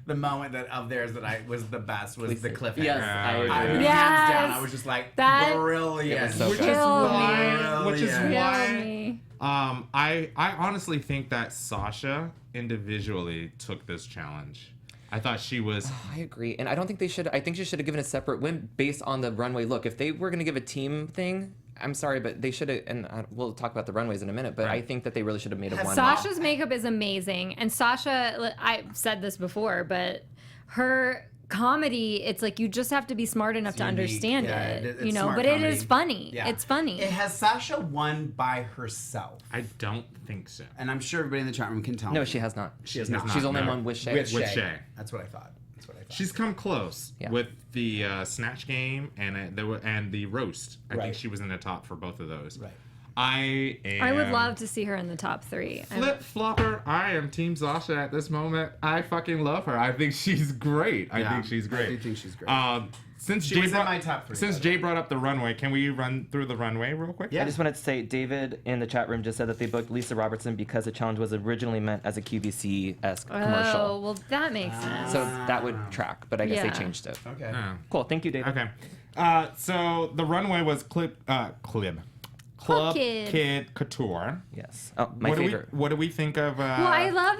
Speaker 4: the moment that of theirs that I was the best was the cliffhanger.
Speaker 5: Yes, I agree.
Speaker 4: Hands
Speaker 1: Yes.
Speaker 4: down, I was just like
Speaker 1: That-
Speaker 4: brilliant.
Speaker 5: It was so
Speaker 3: which
Speaker 5: good.
Speaker 3: is
Speaker 1: Kill
Speaker 3: why
Speaker 1: me.
Speaker 3: I honestly think that Sasha individually took this challenge. I thought she was.
Speaker 5: I agree, and I don't think they should. I think she should have given a separate win based on the runway look. If they were going to give a team thing, I'm sorry, but they should have. And we'll talk about the runways in a minute. But I think that they really should have made it one.
Speaker 1: Sasha's makeup is amazing, and Sasha, I've said this before, but her comedy, it's like you just have to be smart enough to
Speaker 4: unique.
Speaker 1: understand
Speaker 4: Yeah,
Speaker 1: it,
Speaker 4: it's
Speaker 1: you know.
Speaker 4: smart
Speaker 1: But
Speaker 4: comedy.
Speaker 1: it is funny.
Speaker 4: Yeah.
Speaker 1: It's funny.
Speaker 4: Has Sasha won by herself?
Speaker 3: I don't think so.
Speaker 4: And I'm sure everybody in the chat room can tell me.
Speaker 5: No, she has not.
Speaker 4: She has not.
Speaker 5: She's only
Speaker 3: no.
Speaker 5: won with Shay.
Speaker 4: With
Speaker 3: With
Speaker 4: Shay.
Speaker 3: Shay.
Speaker 4: That's what I thought.
Speaker 3: She's come close
Speaker 5: Yeah.
Speaker 3: with the Snatch Game and the roast. I think
Speaker 4: Right.
Speaker 3: she was in the top for both of those.
Speaker 4: Right.
Speaker 3: I
Speaker 1: would love to see her in the top 3.
Speaker 3: Flip flopper. I am Team Sasha at this moment. I fucking love her. I think she's great. I think she's great.
Speaker 4: I do think she's great.
Speaker 3: Since
Speaker 4: She
Speaker 3: Jay
Speaker 4: was in
Speaker 3: brought,
Speaker 4: my top 3.
Speaker 3: Since
Speaker 4: by the
Speaker 3: Jay brought up the runway, can we run through the runway real quick?
Speaker 4: Yeah.
Speaker 5: I just wanted to say, David in the chat room just said that they booked Lisa Robertson because the challenge was originally meant as a QVC-esque
Speaker 1: Oh,
Speaker 5: commercial.
Speaker 1: well, that makes sense.
Speaker 5: So that would track, but I guess
Speaker 1: Yeah.
Speaker 5: they changed it.
Speaker 4: Okay.
Speaker 3: Oh.
Speaker 5: Cool, thank you, David.
Speaker 3: Okay. So the runway was Club
Speaker 1: Kid.
Speaker 3: Kid Couture.
Speaker 5: Yes. Oh, my
Speaker 3: what
Speaker 5: favorite.
Speaker 3: What do we think of?
Speaker 1: Well, I love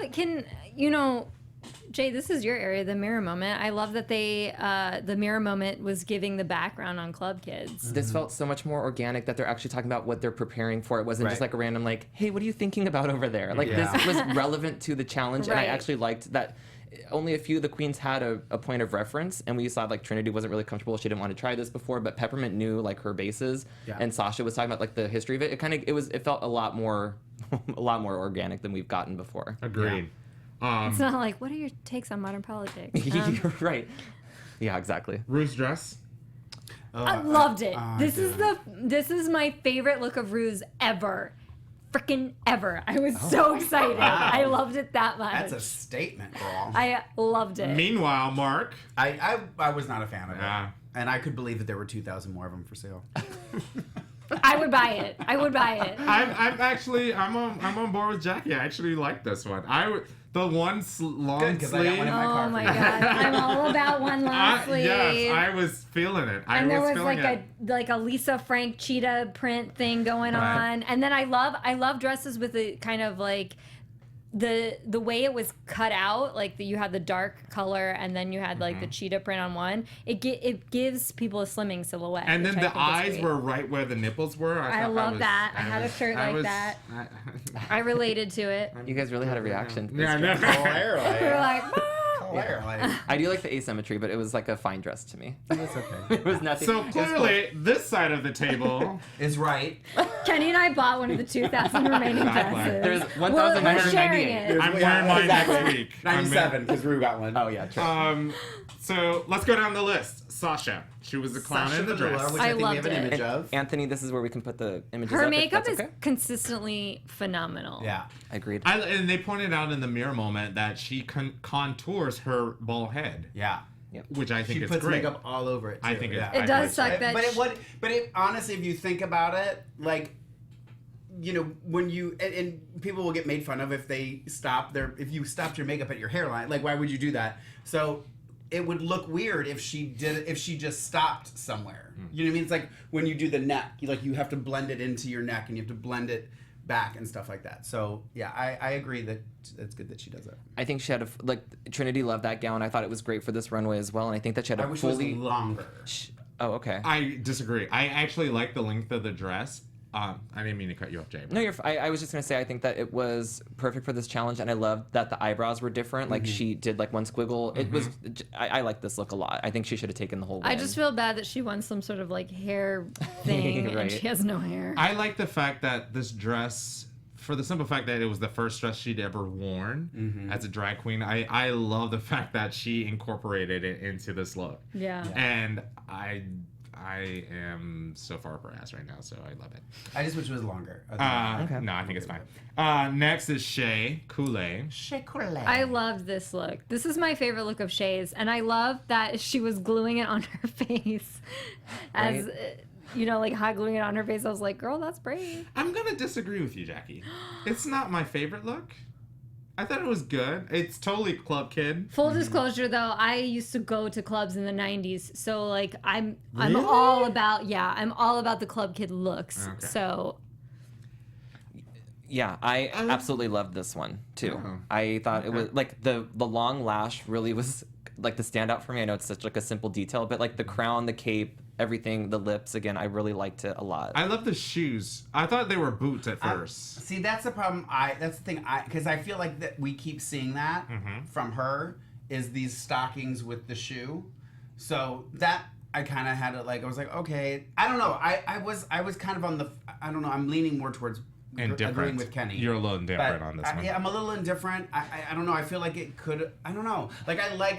Speaker 1: Jay, this is your area, the mirror moment. I love that the mirror moment was giving the background on Club Kids.
Speaker 5: This felt so much more organic that they're actually talking about what they're preparing for. It wasn't just
Speaker 4: Right.
Speaker 5: like a random like, hey, what are you thinking about over there? Like
Speaker 4: Yeah.
Speaker 5: this was relevant to the challenge, and I
Speaker 1: Right.
Speaker 5: actually liked that. Only a few of the queens had a point of reference, and we saw like Trinity wasn't really comfortable. She didn't want to try this before, but Peppermint knew like her bases,
Speaker 4: Yeah.
Speaker 5: and Sasha was talking about like the history of it. It felt a lot more organic than we've gotten before.
Speaker 3: Agreed.
Speaker 1: It's not like, what are your takes on modern politics?
Speaker 5: You're right. Yeah, exactly.
Speaker 3: Rue's dress.
Speaker 1: I loved it.
Speaker 4: I
Speaker 1: This
Speaker 4: did.
Speaker 1: is my favorite look of Rue's ever. Freaking ever. I was so excited.
Speaker 4: Wow.
Speaker 1: I loved it that much.
Speaker 4: That's a statement, girl.
Speaker 1: I loved it.
Speaker 3: Meanwhile, Mark.
Speaker 4: I was not a fan of
Speaker 3: Yeah.
Speaker 4: it. And I could believe that there were 2,000 more of them for sale.
Speaker 1: I would buy it. I would buy it.
Speaker 3: I'm on board with Jackie. I actually like this one. The one long
Speaker 4: Good, 'cause I got
Speaker 3: sleeve.
Speaker 4: one in my car
Speaker 1: Oh my
Speaker 4: for you.
Speaker 1: god, I'm all about one long sleeve.
Speaker 3: Yes, I was feeling it.
Speaker 1: And there was
Speaker 3: feeling
Speaker 1: like
Speaker 3: it.
Speaker 1: a Lisa Frank cheetah print thing going
Speaker 3: Right.
Speaker 1: on, and then I love dresses with the kind of like the way it was cut out, like you had the dark color and then you had like the cheetah print on one. It gives people a slimming silhouette.
Speaker 3: And then
Speaker 1: which I
Speaker 3: the
Speaker 1: think is
Speaker 3: eyes
Speaker 1: great.
Speaker 3: were right where the nipples were.
Speaker 1: I
Speaker 3: thought
Speaker 1: love
Speaker 3: was-
Speaker 1: that. I had a shirt like that. I related to it.
Speaker 5: You guys really had a reaction. to this
Speaker 3: Yeah, I
Speaker 5: dress.
Speaker 3: know.
Speaker 4: Clearly.
Speaker 1: We were like,
Speaker 4: Clearly.
Speaker 5: I do like the asymmetry, but it was like a fine dress to me.
Speaker 4: It's okay.
Speaker 5: It was nothing.
Speaker 3: So
Speaker 5: it was cool.
Speaker 3: clearly, this side of the table.
Speaker 4: Is right.
Speaker 1: Kenny and I bought one of the 2,000 remaining
Speaker 3: Exactly.
Speaker 1: dresses.
Speaker 5: There's
Speaker 1: We're sharing
Speaker 5: 1,998.
Speaker 1: it.
Speaker 3: I'm wearing mine next week.
Speaker 4: 97, because Rue got one.
Speaker 5: Oh yeah, true.
Speaker 3: So let's go down the list. Sasha. She was a clown
Speaker 4: Sasha
Speaker 3: in the
Speaker 4: Velour,
Speaker 3: dress.
Speaker 4: which
Speaker 1: I
Speaker 4: I think we
Speaker 1: loved
Speaker 4: have an
Speaker 1: it.
Speaker 4: image of.
Speaker 5: Anthony, this is where we can put the images
Speaker 1: Her
Speaker 5: up, if
Speaker 1: makeup
Speaker 5: that's
Speaker 1: is
Speaker 5: okay.
Speaker 1: consistently phenomenal.
Speaker 4: Yeah.
Speaker 5: Agreed.
Speaker 3: And they pointed out in the mirror moment that she contours her bald head,
Speaker 4: Yeah.
Speaker 3: which I think
Speaker 4: She
Speaker 3: is
Speaker 4: puts
Speaker 3: great.
Speaker 4: makeup all over it, too.
Speaker 3: I think it's-
Speaker 1: It
Speaker 3: I
Speaker 1: does
Speaker 3: think
Speaker 1: suck
Speaker 3: so.
Speaker 1: that.
Speaker 4: But it honestly, if you think about it, like, you know, when you and people will get made fun of if they if you stopped your makeup at your hairline. Like, why would you do that? So it would look weird if she just stopped somewhere. You know what I mean? It's like when you do the neck, you have to blend it into your neck and you have to blend it back and stuff like that. So yeah, I agree that it's good that she does it.
Speaker 5: I think she had Trinity loved that gown. I thought it was great for this runway as well, and I think that she had
Speaker 4: I
Speaker 5: a
Speaker 4: wish
Speaker 5: fully.
Speaker 4: it was longer.
Speaker 5: Oh, okay.
Speaker 3: I disagree. I actually like the length of the dress. I didn't mean to cut you off, Jay.
Speaker 5: No, I was just gonna say I think that it was perfect for this challenge, and I loved that the eyebrows were different. Like she did like one squiggle. It was. I like this look a lot. I think she should have taken the whole.
Speaker 1: I
Speaker 5: win.
Speaker 1: just feel bad that she won some sort of like hair thing
Speaker 5: Right.
Speaker 1: and she has no hair.
Speaker 3: I like the fact that this dress, for the simple fact that it was the first dress she'd ever worn as a drag queen, I love the fact that she incorporated it into this look.
Speaker 1: Yeah.
Speaker 3: And I am so far up her ass right now, so I love it.
Speaker 4: I just wish it was longer.
Speaker 5: Okay.
Speaker 3: No, I think it's fine. Next is Shea Coulee.
Speaker 1: I love this look. This is my favorite look of Shay's, and I love that she was gluing it on her face. As like hot gluing it on her face. I was like, girl, that's brave.
Speaker 3: I'm gonna disagree with you, Jackie. It's not my favorite look. I thought it was good. It's totally club kid.
Speaker 1: Full disclosure, though, I used to go to clubs in the '90s, so like I'm
Speaker 3: Really?
Speaker 1: all about the club kid looks.
Speaker 3: Okay.
Speaker 1: So
Speaker 5: Yeah, I absolutely loved this one too.
Speaker 3: Oh.
Speaker 5: I thought it was like the long lash really was like the standout for me. I know it's such like a simple detail, but like the crown, the cape, everything, the lips, again, I really liked it a lot.
Speaker 3: I love the shoes. I thought they were boots at first.
Speaker 4: See, that's the problem. That's the thing. Because I feel like that we keep seeing that from her is these stockings with the shoe. So that I kind of had it like I was like, okay, I don't know. I was kind of on the I don't know. I'm leaning more towards agreeing
Speaker 3: Indifferent.
Speaker 4: with Kenny.
Speaker 3: You're a little indifferent
Speaker 4: But
Speaker 3: on this one.
Speaker 4: Yeah, I'm a little indifferent. I don't know. I feel like it could. I don't know. Like I like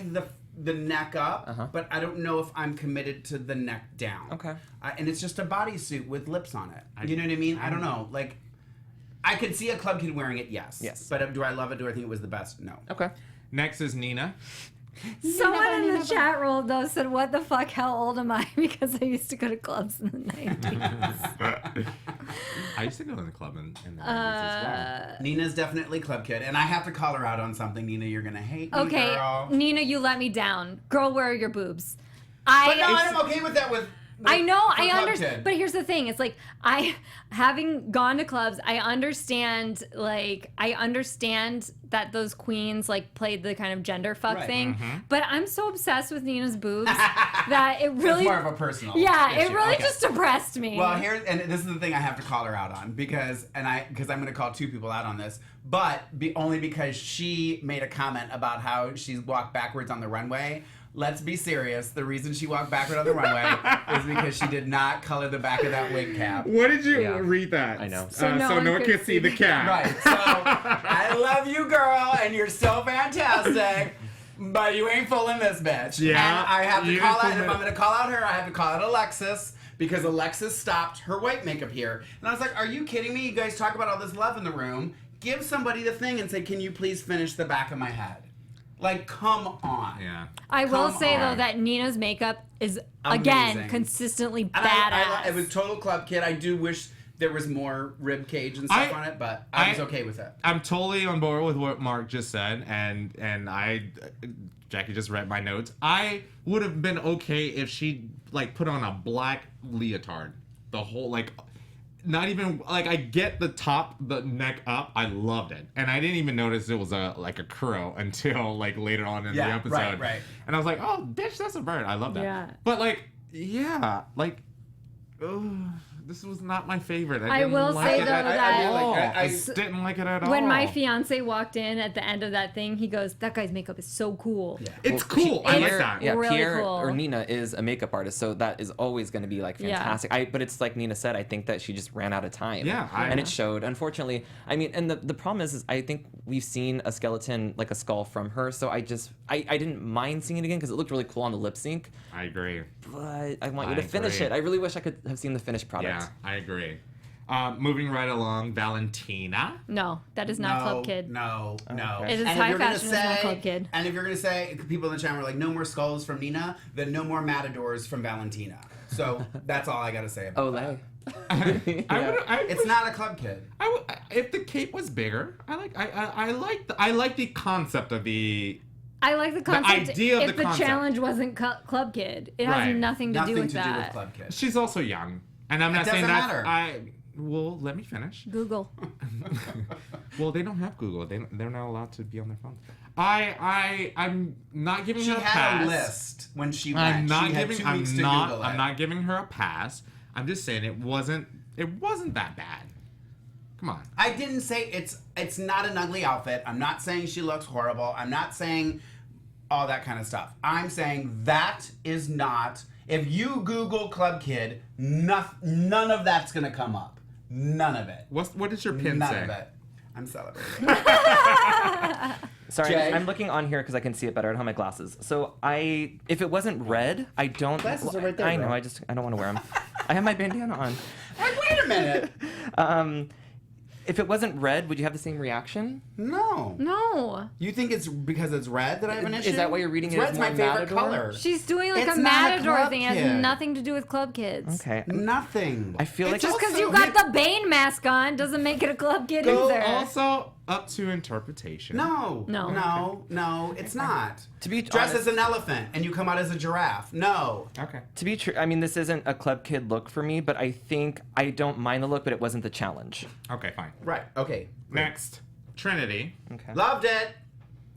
Speaker 4: the neck up, but I don't know if I'm committed to the neck down.
Speaker 5: Okay.
Speaker 4: And it's just a bodysuit with lips on it. You know what I mean? I don't know. Like, I could see a club kid wearing it, yes.
Speaker 5: Yes.
Speaker 4: But do I love it? Do I think it was the best? No.
Speaker 5: Okay.
Speaker 3: Next is Nina.
Speaker 1: someone in the chat roll though said, "What the fuck? How old am I?" Because I used to go to clubs in the '90s.
Speaker 3: I used to go in the club in the 90s as well.
Speaker 4: Nina's definitely club kid, and I have to call her out on something. Nina, you're gonna hate me,
Speaker 1: Okay,
Speaker 4: girl.
Speaker 1: Nina, you let me down. Girl, where are your boobs?
Speaker 4: But no, I'm okay with that. With
Speaker 1: I know,
Speaker 4: for
Speaker 1: I
Speaker 4: club
Speaker 1: understand.
Speaker 4: kid.
Speaker 1: But here's the thing: it's like having gone to clubs, I understand that those queens like played the kind of gender fuck
Speaker 4: Right.
Speaker 1: thing. But I'm so obsessed with Nina's boobs that it really,
Speaker 4: it's more of a personal.
Speaker 1: yeah, it
Speaker 4: issue.
Speaker 1: really
Speaker 4: Okay.
Speaker 1: just depressed me.
Speaker 4: Well, and this is the thing I have to call her out on because I'm going to call two people out on this, but only because she made a comment about how she's walked backwards on the runway. Let's be serious. The reason she walked backward on the runway is because she did not color the back of that wig cap.
Speaker 3: What did you
Speaker 5: Yeah.
Speaker 3: read that?
Speaker 5: I know.
Speaker 3: So no one could see the cat.
Speaker 4: Right. So I love you, girl, and you're so fantastic. But you ain't fooling this bitch.
Speaker 3: Yeah,
Speaker 4: And I have to
Speaker 3: you
Speaker 4: call
Speaker 3: ain't
Speaker 4: out, if
Speaker 3: fooling
Speaker 4: I'm going to call out her, I have to call out Alexis because Alexis stopped her white makeup here. And I was like, are you kidding me? You guys talk about all this love in the room. Give somebody the thing and say, can you please finish the back of my head? Like, come on.
Speaker 3: Yeah.
Speaker 1: I will
Speaker 4: Come
Speaker 1: say
Speaker 4: on.
Speaker 1: though that Nina's makeup is again
Speaker 4: Amazing.
Speaker 1: consistently
Speaker 4: And
Speaker 1: badass.
Speaker 4: it was total club kid. I do wish there was more rib cage and stuff on it, but I was okay with it.
Speaker 3: I'm totally on board with what Mark just said, and Jackie just read my notes. I would have been okay if she like put on a black leotard, the whole like. Not even like I get the neck up. I loved it, and I didn't even notice it was a curl until like later on in the episode.
Speaker 4: Right.
Speaker 3: And I was like, oh, bitch, that's a bird. I love that.
Speaker 1: Yeah.
Speaker 3: But this was not my favorite.
Speaker 1: I will say, though, that
Speaker 3: I didn't like it at all.
Speaker 1: when my fiance walked in at the end of that thing, he goes, "That guy's makeup is so cool."
Speaker 4: Yeah.
Speaker 3: It's cool. I like
Speaker 5: Pierre,
Speaker 3: that.
Speaker 5: Yeah,
Speaker 1: Really
Speaker 5: Pierre
Speaker 1: cool.
Speaker 5: or Nina is a makeup artist, so that is always going to be like fantastic. But it's like Nina said, I think that she just ran out of time.
Speaker 3: Yeah,
Speaker 5: and it showed. Unfortunately, I mean, and the problem is I think we've seen a skeleton, like a skull from her, so I didn't mind seeing it again because it looked really cool on the lip sync.
Speaker 3: I agree.
Speaker 5: But I want you to finish it. I really wish I could have seen the finished product.
Speaker 3: Yeah, I agree. Moving right along, Valentina.
Speaker 1: No, that is not Club Kid.
Speaker 4: No.
Speaker 1: It is high fashion, it's not Club Kid.
Speaker 4: And if you're gonna say, people in the chat were like, no more skulls from Nina, then no more matadors from Valentina. So that's all I gotta say about that. It's not a Club Kid.
Speaker 3: If the cape was bigger, I like the concept of the.
Speaker 1: I like the concept.
Speaker 3: idea of
Speaker 1: if
Speaker 3: the concept.
Speaker 1: challenge wasn't Club Kid, it has nothing to do with that.
Speaker 4: Nothing to do with Club Kid.
Speaker 3: She's also young, and I'm not
Speaker 4: It
Speaker 3: saying
Speaker 4: doesn't
Speaker 3: that.
Speaker 4: matter.
Speaker 3: Well, let me finish.
Speaker 1: Google.
Speaker 3: Well, they don't have Google. They're not allowed to be on their phones. I'm not giving
Speaker 4: She
Speaker 3: her a pass.
Speaker 4: had a list when she went.
Speaker 3: I'm not
Speaker 4: she had
Speaker 3: giving.
Speaker 4: 2 weeks to Google it.
Speaker 3: I'm not giving her a pass. I'm just saying it wasn't that bad. Come on.
Speaker 4: I didn't say it's not an ugly outfit. I'm not saying she looks horrible. I'm not saying all that kind of stuff. I'm saying that is not. If you Google Club Kid, none of that's gonna come up. None of it.
Speaker 3: What does your pin
Speaker 4: None
Speaker 3: say?
Speaker 4: of it. I'm celebrating.
Speaker 5: Sorry,
Speaker 4: Jay?
Speaker 5: I'm looking on here because I can see it better. I don't have my glasses. So if it wasn't red, I don't.
Speaker 4: Glasses are right there,
Speaker 5: I know.
Speaker 4: bro.
Speaker 5: I don't want to wear them. I have my bandana on.
Speaker 4: Like, wait a minute.
Speaker 5: If it wasn't red, would you have the same reaction?
Speaker 4: No.
Speaker 1: No.
Speaker 4: You think it's because it's red that I have an issue?
Speaker 5: Is that why you're reading it
Speaker 4: Red's
Speaker 5: as
Speaker 4: my
Speaker 5: more
Speaker 4: favorite
Speaker 5: Matador?
Speaker 4: color.
Speaker 1: She's doing like
Speaker 4: It's
Speaker 1: a
Speaker 4: not a
Speaker 1: Matador
Speaker 4: Club
Speaker 1: thing. It
Speaker 4: Kid.
Speaker 1: has nothing to do with Club Kids.
Speaker 5: Okay.
Speaker 4: Nothing.
Speaker 5: I feel like
Speaker 1: Just because
Speaker 4: Also,
Speaker 1: you got the Bane mask on doesn't make it a Club Kid
Speaker 3: Go
Speaker 1: either.
Speaker 3: also up to interpretation.
Speaker 4: No, it's not.
Speaker 5: To be
Speaker 4: Dress
Speaker 5: honest-
Speaker 4: as an elephant and you come out as a giraffe. No.
Speaker 3: Okay.
Speaker 5: To be true, I mean, this isn't a Club Kid look for me, but I think I don't mind the look, but it wasn't the challenge.
Speaker 3: Okay, fine.
Speaker 4: Right. Okay.
Speaker 3: Next, Trinity.
Speaker 5: Okay.
Speaker 4: Loved it.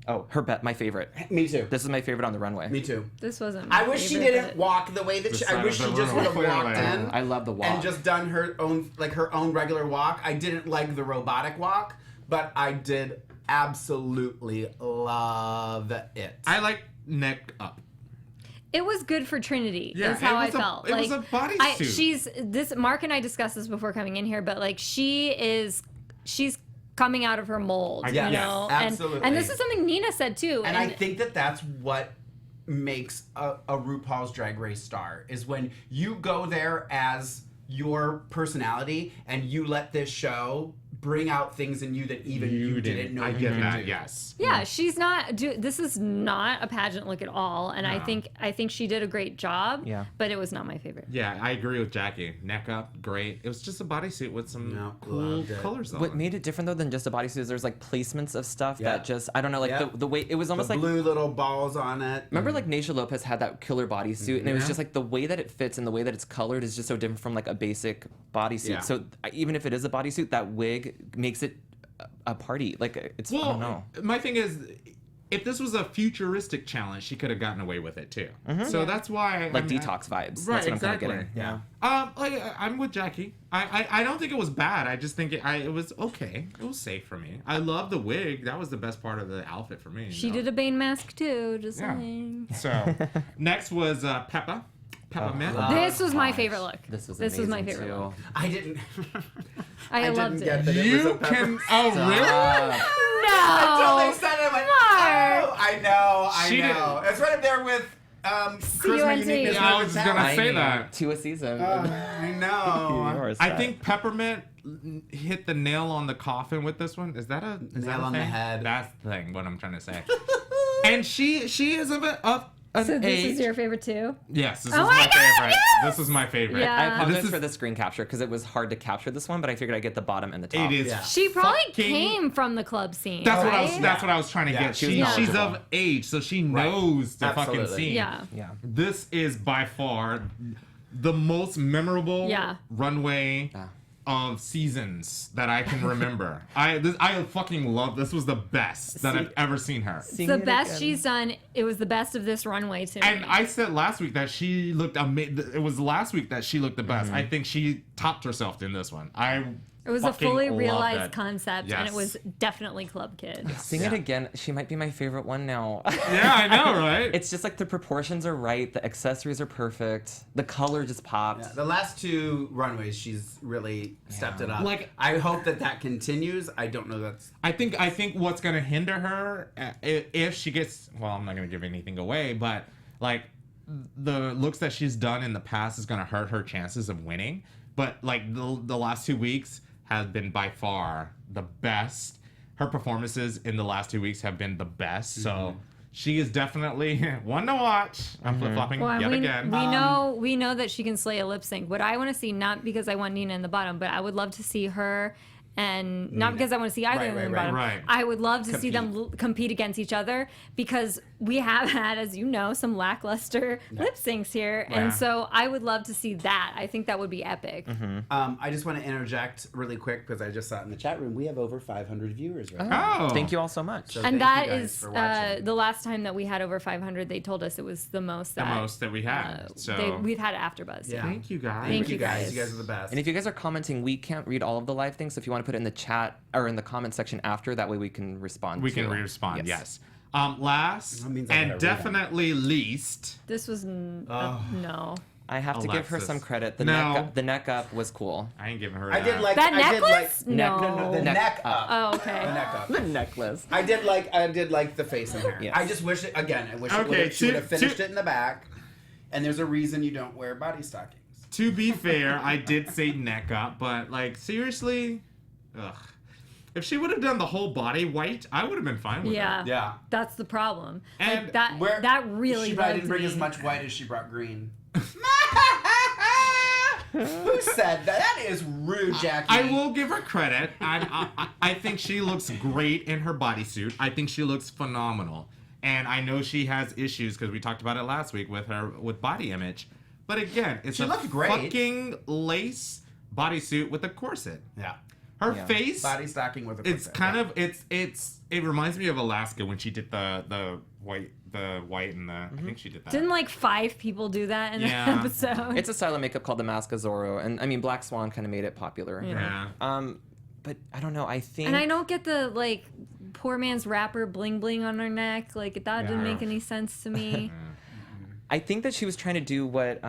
Speaker 5: Oh, her bet, my favorite.
Speaker 4: Me too.
Speaker 5: This is my favorite on the runway.
Speaker 4: Me too.
Speaker 1: This wasn't. My
Speaker 4: I wish she
Speaker 1: favorite,
Speaker 4: didn't
Speaker 1: but-
Speaker 4: walk the way that she. I
Speaker 3: side
Speaker 4: wish
Speaker 3: of
Speaker 4: she
Speaker 3: the
Speaker 4: just
Speaker 3: room.
Speaker 4: would have walked
Speaker 3: Clearly.
Speaker 4: in.
Speaker 5: I love the walk.
Speaker 4: And just done her own regular walk. I didn't like the robotic walk, but I did absolutely love it.
Speaker 3: I like neck up.
Speaker 1: It was good for Trinity.
Speaker 3: Yeah,
Speaker 1: is how
Speaker 3: it
Speaker 1: I
Speaker 3: was a-
Speaker 1: felt.
Speaker 3: it was a bodysuit.
Speaker 1: She's this. Mark and I discussed this before coming in here, but like she's coming out of her mold.
Speaker 3: Yes,
Speaker 1: you know?
Speaker 4: absolutely.
Speaker 1: And this is something Nina said too.
Speaker 4: And I think that that's what makes a RuPaul's Drag Race star is when you go there as your personality and you let this show bring out things in you that even you didn't know
Speaker 3: I
Speaker 4: you
Speaker 3: get
Speaker 4: could
Speaker 3: that.
Speaker 4: do.
Speaker 3: Yes.
Speaker 1: Yeah, she's not. This is not a pageant look at all, and
Speaker 3: No.
Speaker 1: I think she did a great job.
Speaker 5: Yeah.
Speaker 1: but it was not my favorite.
Speaker 3: Yeah, I agree with Jackie. Neck up, great. It was just a bodysuit with some
Speaker 4: No,
Speaker 3: cool
Speaker 4: loved it.
Speaker 3: colors on
Speaker 5: What
Speaker 3: it.
Speaker 5: made it different though than just a bodysuit is there's like placements of stuff
Speaker 4: Yeah.
Speaker 5: that just I don't know, like
Speaker 4: Yeah.
Speaker 5: the way it was
Speaker 4: The
Speaker 5: almost like
Speaker 4: blue little balls on it.
Speaker 5: remember like Naysha Lopez had that killer bodysuit and it was
Speaker 3: Yeah.
Speaker 5: just like the way that it fits and the way that it's colored is just so different from like a basic bodysuit.
Speaker 4: Yeah.
Speaker 5: So even if it is a bodysuit, that wig makes it a party. Like it's I
Speaker 3: Well,
Speaker 5: don't know.
Speaker 3: my thing is, if this was a futuristic challenge, she could have gotten away with it too. So that's why,
Speaker 5: Like detox vibes.
Speaker 3: Right,
Speaker 5: That's what I'm
Speaker 3: exactly.
Speaker 5: kind of getting.
Speaker 4: Yeah.
Speaker 3: Like I'm with Jackie. I don't think it was bad. I just think it was okay. It was safe for me. I love the wig. That was the best part of the outfit for me.
Speaker 1: She did a Bane mask too. Just
Speaker 3: Yeah.
Speaker 1: saying.
Speaker 3: So next was Peppermint.
Speaker 1: This was my favorite look.
Speaker 5: This was
Speaker 1: my
Speaker 5: amazing,
Speaker 1: favorite
Speaker 5: too.
Speaker 1: look.
Speaker 4: I didn't.
Speaker 1: I loved
Speaker 4: didn't
Speaker 1: it.
Speaker 4: get that it was a
Speaker 3: You
Speaker 4: pepper.
Speaker 3: can. Oh really?
Speaker 1: No.
Speaker 4: Until they said it, I went,
Speaker 1: Mark.
Speaker 4: oh, I
Speaker 3: She
Speaker 4: know. It's right up there with charisma,
Speaker 1: CUNT.
Speaker 4: uniqueness,
Speaker 3: Yeah, I was
Speaker 4: and
Speaker 3: gonna
Speaker 4: talent.
Speaker 3: say
Speaker 5: Tiny
Speaker 3: that.
Speaker 5: to a season.
Speaker 4: I know.
Speaker 5: Yours,
Speaker 3: I
Speaker 5: that.
Speaker 3: think Peppermint hit the nail on the coffin with this one. Is that a
Speaker 4: Nail on the
Speaker 3: thing?
Speaker 4: head.
Speaker 3: That's the thing. What I'm trying to say. And she is an
Speaker 1: So this
Speaker 3: 8.
Speaker 1: is your favorite too?
Speaker 3: Yes, this
Speaker 1: Oh
Speaker 3: was
Speaker 1: my
Speaker 3: my
Speaker 1: God,
Speaker 3: favorite.
Speaker 1: yes!
Speaker 3: This was my favorite.
Speaker 1: Yeah.
Speaker 5: I apologize
Speaker 3: This is-
Speaker 5: for the screen capture because it was hard to capture this one, but I figured I'd get the bottom and the top.
Speaker 3: It is.
Speaker 4: Yeah.
Speaker 1: She probably
Speaker 3: fucking-
Speaker 1: came from the club scene.
Speaker 3: That's what
Speaker 1: right?
Speaker 3: I was. That's what I was trying to
Speaker 4: Yeah,
Speaker 3: get.
Speaker 5: she was
Speaker 3: She's
Speaker 5: knowledgeable.
Speaker 3: of age, so she knows the fucking
Speaker 4: Absolutely.
Speaker 3: scene.
Speaker 1: Yeah.
Speaker 5: Yeah.
Speaker 3: This is by far the most memorable
Speaker 1: Yeah.
Speaker 3: runway of seasons that I can remember. I fucking love this. Was the best that I've ever seen her.
Speaker 1: It's the best she's done. It was the best of this runway to
Speaker 3: And
Speaker 1: me.
Speaker 3: I said last week that she looked amazing. It was last week that she looked the best. I think she topped herself in this one.
Speaker 1: It was a
Speaker 3: fucking
Speaker 1: fully
Speaker 3: love
Speaker 1: realized
Speaker 3: that.
Speaker 1: concept, and it
Speaker 3: Yes.
Speaker 1: was definitely Club Kid.
Speaker 5: Seeing it again, she might be my favorite one now.
Speaker 3: Yeah, I know, right?
Speaker 5: It's just like the proportions are right, the accessories are perfect, the color just popped.
Speaker 4: Yeah, the last 2 runways, she's really stepped it up.
Speaker 3: Like-
Speaker 4: I hope that continues. I don't know that's.
Speaker 3: I think what's gonna hinder her if she gets, well, I'm not gonna give anything away, but like the looks that she's done in the past is gonna hurt her chances of winning. But like the last 2 weeks have been by far the best. Her performances in the last 2 weeks have been the best. So she is definitely one to watch. I'm flip flopping
Speaker 1: Well,
Speaker 3: yet
Speaker 1: we
Speaker 3: again.
Speaker 1: we know that she can slay a lip sync. What I want to see, not because I want Nina in the bottom, but I would love to see her. And not because I want to see either of them in the bottom.
Speaker 3: right.
Speaker 1: I would love to see them compete against each other because we have had, as you know, some lackluster lip syncs here.
Speaker 3: Yeah.
Speaker 1: And so I would love to see that. I think that would be epic.
Speaker 4: I just want to interject really quick because I just saw it in the chat room. We have over 500 viewers right now.
Speaker 3: Oh,
Speaker 5: Thank you all so much.
Speaker 4: So
Speaker 1: And
Speaker 4: thank
Speaker 1: that
Speaker 4: you guys
Speaker 1: is
Speaker 4: for watching.
Speaker 1: the last time that we had over 500, they told us it was the most that,
Speaker 3: the most that we had.
Speaker 1: we've had AfterBuzz.
Speaker 4: Yeah.
Speaker 3: Thank you guys.
Speaker 1: Thank you
Speaker 4: You
Speaker 1: guys.
Speaker 4: guys are the best.
Speaker 5: And if you guys are commenting, we can't read all of the live things, so if you want to put it in the chat or in the comment section after, that way we can respond.
Speaker 3: We
Speaker 5: to
Speaker 3: can
Speaker 5: it.
Speaker 3: respond. Yes. Last
Speaker 4: That means I gotta
Speaker 3: and
Speaker 4: read
Speaker 3: definitely least.
Speaker 1: This was no.
Speaker 5: I have to give her
Speaker 3: Alexis.
Speaker 5: some credit.
Speaker 3: No.
Speaker 5: The neck up was cool.
Speaker 3: I ain't giving her.
Speaker 4: I did like
Speaker 1: That
Speaker 4: I did
Speaker 1: necklace?
Speaker 4: like
Speaker 1: No.
Speaker 4: no, the
Speaker 5: Neck
Speaker 4: neck
Speaker 5: up.
Speaker 4: up.
Speaker 1: Oh,
Speaker 4: The
Speaker 1: okay.
Speaker 4: neck up.
Speaker 5: The necklace.
Speaker 4: I did like the face and hair.
Speaker 5: Yes.
Speaker 4: I just wish it again. I wish
Speaker 3: Okay,
Speaker 4: she would have
Speaker 3: to-
Speaker 4: finished it in the back. And there's a reason you don't wear body stockings.
Speaker 3: To be fair, I did say neck up, but like seriously, ugh. If she would have done the whole body white, I would have been fine with
Speaker 1: Yeah.
Speaker 3: it.
Speaker 4: Yeah.
Speaker 1: That's the problem.
Speaker 3: And
Speaker 1: Like that really
Speaker 4: She probably
Speaker 1: bugged
Speaker 4: didn't bring
Speaker 1: me.
Speaker 4: as much white as she brought green. Who said that? That is rude, Jackie.
Speaker 3: I will give her credit. I think she looks great in her bodysuit. I think she looks phenomenal. And I know she has issues because we talked about it last week with her with body image. But again, it's
Speaker 4: She
Speaker 3: a
Speaker 4: looked great.
Speaker 3: fucking lace bodysuit with a corset.
Speaker 4: Yeah.
Speaker 3: Her
Speaker 5: Yeah.
Speaker 3: face,
Speaker 4: Body stocking with a
Speaker 3: it's
Speaker 4: corset,
Speaker 3: kind
Speaker 4: yeah.
Speaker 3: of it reminds me of Alaska when she did the white and the I think she did that.
Speaker 1: Didn't like 5 people do that in
Speaker 3: Yeah.
Speaker 1: the episode?
Speaker 5: It's a style of makeup called the Mask of Zorro, and I mean Black Swan kind of made it popular.
Speaker 3: Yeah.
Speaker 5: But I don't know. I think.
Speaker 1: and I don't get the like poor man's wrapper bling bling on her neck. Like that didn't make any sense to me.
Speaker 5: I think that she was trying to do what.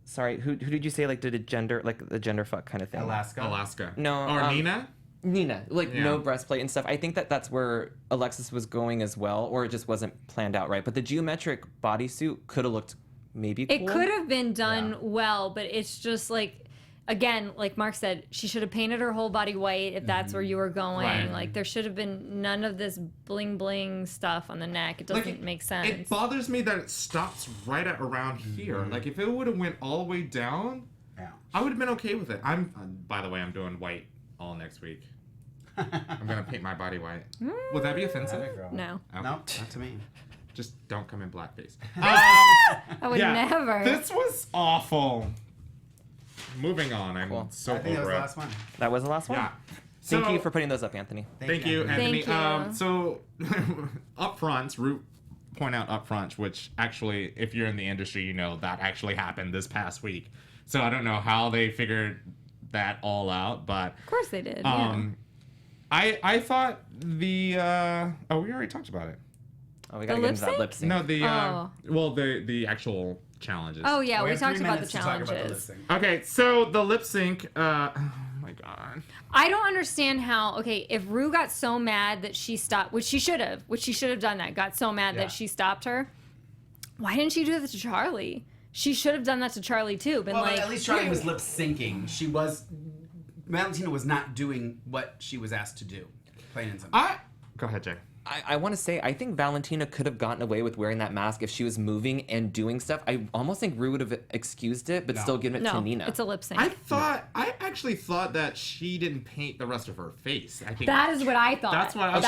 Speaker 5: Sorry, who did you say like did a gender like the gender fuck kind of thing?
Speaker 3: Alaska.
Speaker 5: No,
Speaker 3: Or Nina?
Speaker 5: Nina, like
Speaker 3: Yeah.
Speaker 5: no breastplate and stuff. I think that that's where Alexis was going as well, or it just wasn't planned out right. But the geometric bodysuit could have looked maybe cool.
Speaker 1: It could have been done well, but it's just like, again, like Mark said, she should have painted her whole body white if that's where you were going.
Speaker 3: Right.
Speaker 1: Like there should have been none of this bling bling stuff on the neck. It doesn't make sense.
Speaker 3: It bothers me that it stops right at around here. Like if it would have went all the way down,
Speaker 4: Yeah.
Speaker 3: I would have been okay with it. By the way, I'm doing white all next week. I'm gonna paint my body white. Would that be offensive?
Speaker 1: No,
Speaker 3: Oh,
Speaker 4: No, not to me.
Speaker 3: Just don't come in blackface.
Speaker 1: I would
Speaker 3: Yeah,
Speaker 1: never.
Speaker 3: This was awful. Moving on. I'm
Speaker 5: Cool.
Speaker 3: so
Speaker 4: I think that was
Speaker 3: over
Speaker 4: the
Speaker 3: it.
Speaker 4: last one.
Speaker 5: That was the last one.
Speaker 3: Yeah.
Speaker 5: Thank
Speaker 3: So-
Speaker 5: you for putting those up, Anthony.
Speaker 3: Thank you, Anthony.
Speaker 1: Thank you.
Speaker 3: So, up front, point out up front, which actually, if you're in the industry, you know that actually happened this past week. So I don't know how they figured that all out, but
Speaker 1: Of course they did. Yeah.
Speaker 3: I thought the we already talked about it.
Speaker 5: Oh, we gotta
Speaker 1: The
Speaker 5: get into that
Speaker 1: lip
Speaker 5: lip sync.
Speaker 3: No, the
Speaker 1: Oh.
Speaker 3: well, the actual challenges.
Speaker 1: Oh yeah, we
Speaker 4: have
Speaker 1: talked
Speaker 4: 3
Speaker 1: about the
Speaker 4: minutes to talk about the lip
Speaker 1: challenges.
Speaker 4: sync.
Speaker 3: Okay, so the lip sync. Oh my god.
Speaker 1: I don't understand how. Okay, if Rue got so mad that she stopped, which she should have done that. Got so mad
Speaker 4: Yeah.
Speaker 1: that she stopped her. Why didn't she do that to Charlie? She should have done that to Charlie too. Been
Speaker 4: Well,
Speaker 1: like,
Speaker 4: but at least Charlie was lip syncing. Valentina was not doing what she was asked to do. Plain and simple.
Speaker 3: Go ahead, Jay.
Speaker 5: I want to say, I think Valentina could have gotten away with wearing that mask if she was moving and doing stuff. I almost think Rue would have excused it, but still given it to Nina.
Speaker 1: It's a lip sync.
Speaker 3: I actually thought that she didn't paint the rest of her face. I think
Speaker 1: that is what I thought.
Speaker 3: That's what I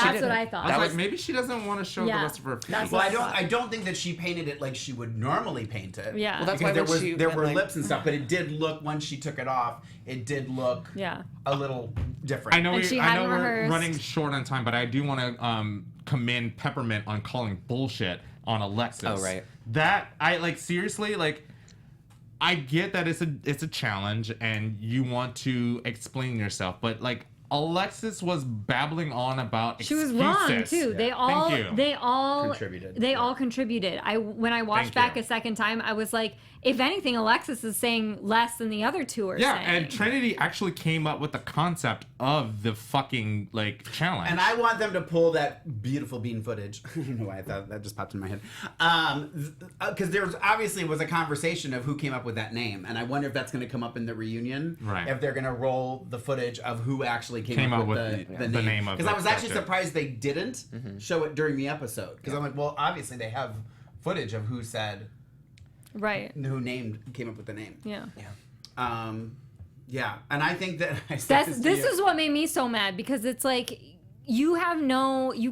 Speaker 3: thought. I was like, maybe she doesn't want to show the rest of her face.
Speaker 4: Well, I don't think that she painted it like she would normally paint it.
Speaker 1: Yeah.
Speaker 5: Well, that's
Speaker 4: because
Speaker 5: why
Speaker 4: there were lips and stuff, but it did look, once she took it off, it did look a little different.
Speaker 3: I know we're
Speaker 1: rehearsed.
Speaker 3: running short on time, but I do want to commend Peppermint on calling bullshit on Alexis.
Speaker 5: Oh, right.
Speaker 3: That seriously, I get that it's a challenge and you want to explain yourself, but Alexis was babbling on about excuses.
Speaker 1: She was wrong too.
Speaker 3: Yeah.
Speaker 1: They all
Speaker 4: contributed.
Speaker 1: They all contributed. When I watched back a second time, I was like, if anything, Alexis is saying less than the other two are saying.
Speaker 3: Yeah, and Trinity actually came up with the concept of the fucking challenge.
Speaker 4: And I want them to pull that beautiful bean footage. I don't know why I thought that just popped in my head. Because there was a conversation of who came up with that name, and I wonder if that's going to come up in the reunion.
Speaker 3: Right.
Speaker 4: If they're going to roll the footage of who actually came up with the name.
Speaker 3: of
Speaker 4: Because I was actually
Speaker 3: character.
Speaker 4: surprised they didn't show it during the episode. Because I'm like, well, obviously they have footage of who said.
Speaker 1: Right.
Speaker 4: Who came up with the name.
Speaker 1: Yeah.
Speaker 4: Yeah, and I think that
Speaker 1: this is what made me so mad, because it's like you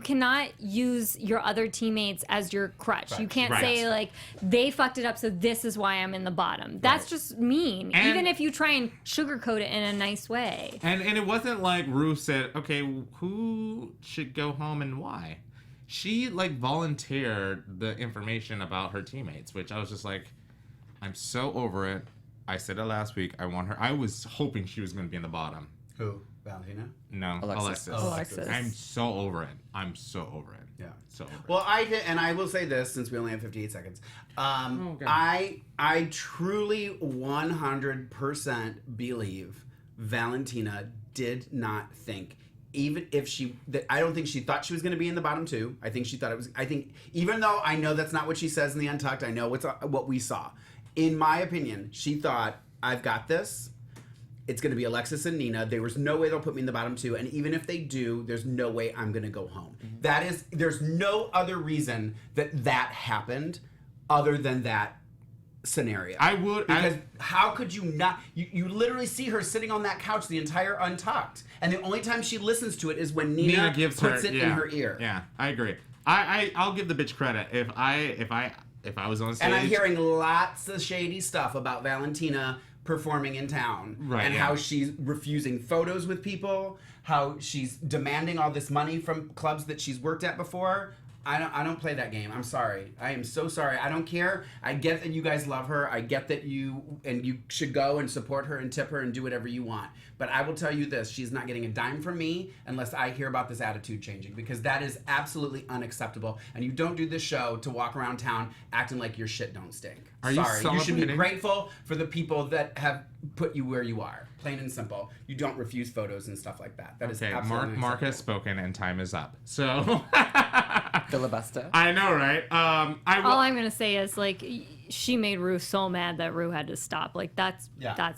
Speaker 1: cannot use your other teammates as your crutch. You can't say they fucked it up, so this is why I'm in the bottom. That's just mean.
Speaker 3: And
Speaker 1: even if you try and sugarcoat it in a nice way.
Speaker 3: And it wasn't like Rue said, okay, who should go home and why? She volunteered the information about her teammates, which I was just like, I'm so over it. I said it last week. I was hoping she was going to be in the bottom.
Speaker 4: Who? Valentina?
Speaker 3: No,
Speaker 5: Alexis.
Speaker 1: Alexis.
Speaker 3: I'm so over it. Yeah. So over
Speaker 4: Well, I will say this, since we only have 58 seconds.
Speaker 3: Okay.
Speaker 4: I truly 100% believe Valentina did not think, even if I don't think she thought she was going to be in the bottom two. I think she thought it was. I think, even though I know that's not what she says in the Untucked, I know what we saw. In my opinion, she thought, I've got this. It's going to be Alexis and Nina. There was no way they'll put me in the bottom two. And even if they do, there's no way I'm going to go home. There's no other reason that happened other than that scenario. Because how could you not? You literally see her sitting on that couch the entire Untucked. And the only time she listens to it is when Nina puts it in her ear.
Speaker 3: Yeah, I agree. I'll give the bitch credit. If I was on stage.
Speaker 4: And I'm hearing lots of shady stuff about Valentina performing in town.
Speaker 3: Right,
Speaker 4: and
Speaker 3: yeah.
Speaker 4: how she's refusing photos with people, how she's demanding all this money from clubs that she's worked at before. I don't play that game. I'm sorry. I am so sorry. I don't care. I get that you guys love her. I get that you should go and support her and tip her and do whatever you want. But I will tell you this, she's not getting a dime from me unless I hear about this attitude changing, because that is absolutely unacceptable. And you don't do this show to walk around town acting like your shit don't stink.
Speaker 3: Are
Speaker 4: sorry.
Speaker 3: you
Speaker 4: You should be
Speaker 3: celebrating?
Speaker 4: grateful for the people that have put you where you are. Plain and simple. You don't refuse photos and stuff like that. That is
Speaker 3: Okay,
Speaker 4: absolutely
Speaker 3: Mark has
Speaker 4: unacceptable.
Speaker 3: spoken and time is up. So
Speaker 5: Filibuster.
Speaker 3: I know, right?
Speaker 1: All I'm gonna say is she made Rue so mad that Rue had to stop. That's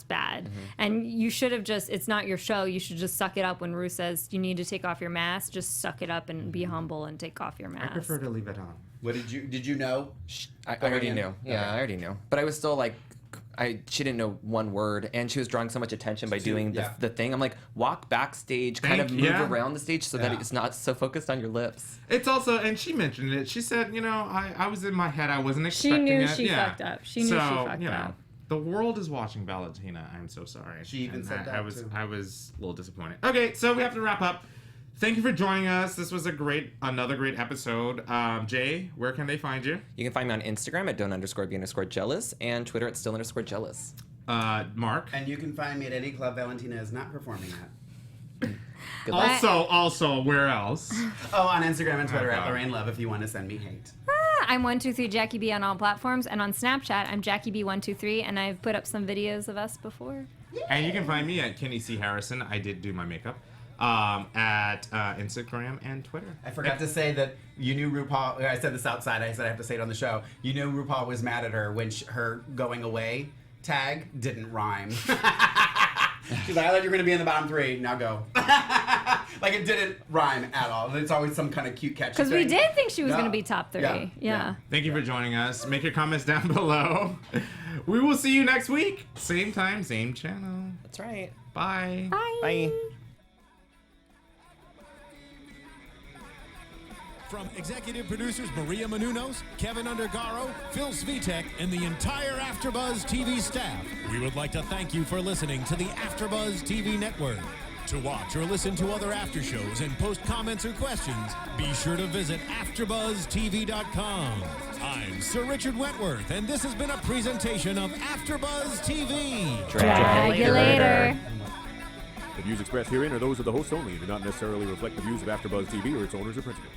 Speaker 1: bad. And you should have it's not your show. You should just suck it up when Rue says you need to take off your mask. Just suck it up and be humble and take off your mask.
Speaker 3: I prefer to leave it on.
Speaker 4: What did you know?
Speaker 5: I already knew. Yeah, I already knew. But I was still she didn't know one word, and she was drawing so much attention by doing the thing. I'm like, walk backstage, kind of move around the stage so that it's not so focused on your lips.
Speaker 3: It's also, and she mentioned it. She said, I was in my head. I wasn't expecting
Speaker 1: She knew
Speaker 3: it.
Speaker 1: she fucked up. She knew she fucked up.
Speaker 3: The world is watching Valentina. I'm so sorry.
Speaker 4: She even said that,
Speaker 3: I was
Speaker 4: too.
Speaker 3: I was a little disappointed. Okay, so we have to wrap up. Thank you for joining us. This was another great episode. Jay, where can they find you?
Speaker 5: You can find me on Instagram at don't_be_jealous and Twitter at still_jealous.
Speaker 3: Mark.
Speaker 4: And you can find me at any club Valentina is not performing at.
Speaker 5: Good luck.
Speaker 3: Also, where else?
Speaker 4: Oh, on Instagram and Twitter at
Speaker 3: Okay.
Speaker 4: LoRayne Love if you want to send me hate.
Speaker 1: I'm 123 Jackie B on all platforms, and on Snapchat I'm Jackie B123, and I've put up some videos of us before.
Speaker 3: And you can find me at Kenny C. Harrison. I did do my makeup. At Instagram and Twitter.
Speaker 4: I forgot to say that you knew RuPaul. I said this outside. I said I have to say it on the show. You knew RuPaul was mad at her when her going away tag didn't rhyme. She's like, I thought you were going to be in the bottom 3. Now go. Like, it didn't rhyme at all. It's always some kind of cute catchy
Speaker 1: Because
Speaker 4: thing.
Speaker 1: we did think she was
Speaker 4: No.
Speaker 1: going to be top 3.
Speaker 4: Yeah.
Speaker 1: Yeah.
Speaker 3: Thank you for joining us. Make your comments down below. We will see you next week. Same time, same channel.
Speaker 5: That's right.
Speaker 3: Bye.
Speaker 1: Bye.
Speaker 5: Bye.
Speaker 2: From executive producers Maria Menounos, Kevin Undergaro, Phil Svitek, and the entire AfterBuzz TV staff, we would like to thank you for listening to the AfterBuzz TV network. To watch or listen to other after shows and post comments or questions, be sure to visit AfterBuzzTV.com. I'm Sir Richard Wentworth, and this has been a presentation of AfterBuzz TV.
Speaker 1: Drag you later.
Speaker 6: The views expressed herein are those of the hosts only and do not necessarily reflect the views of AfterBuzz TV or its owners or principals.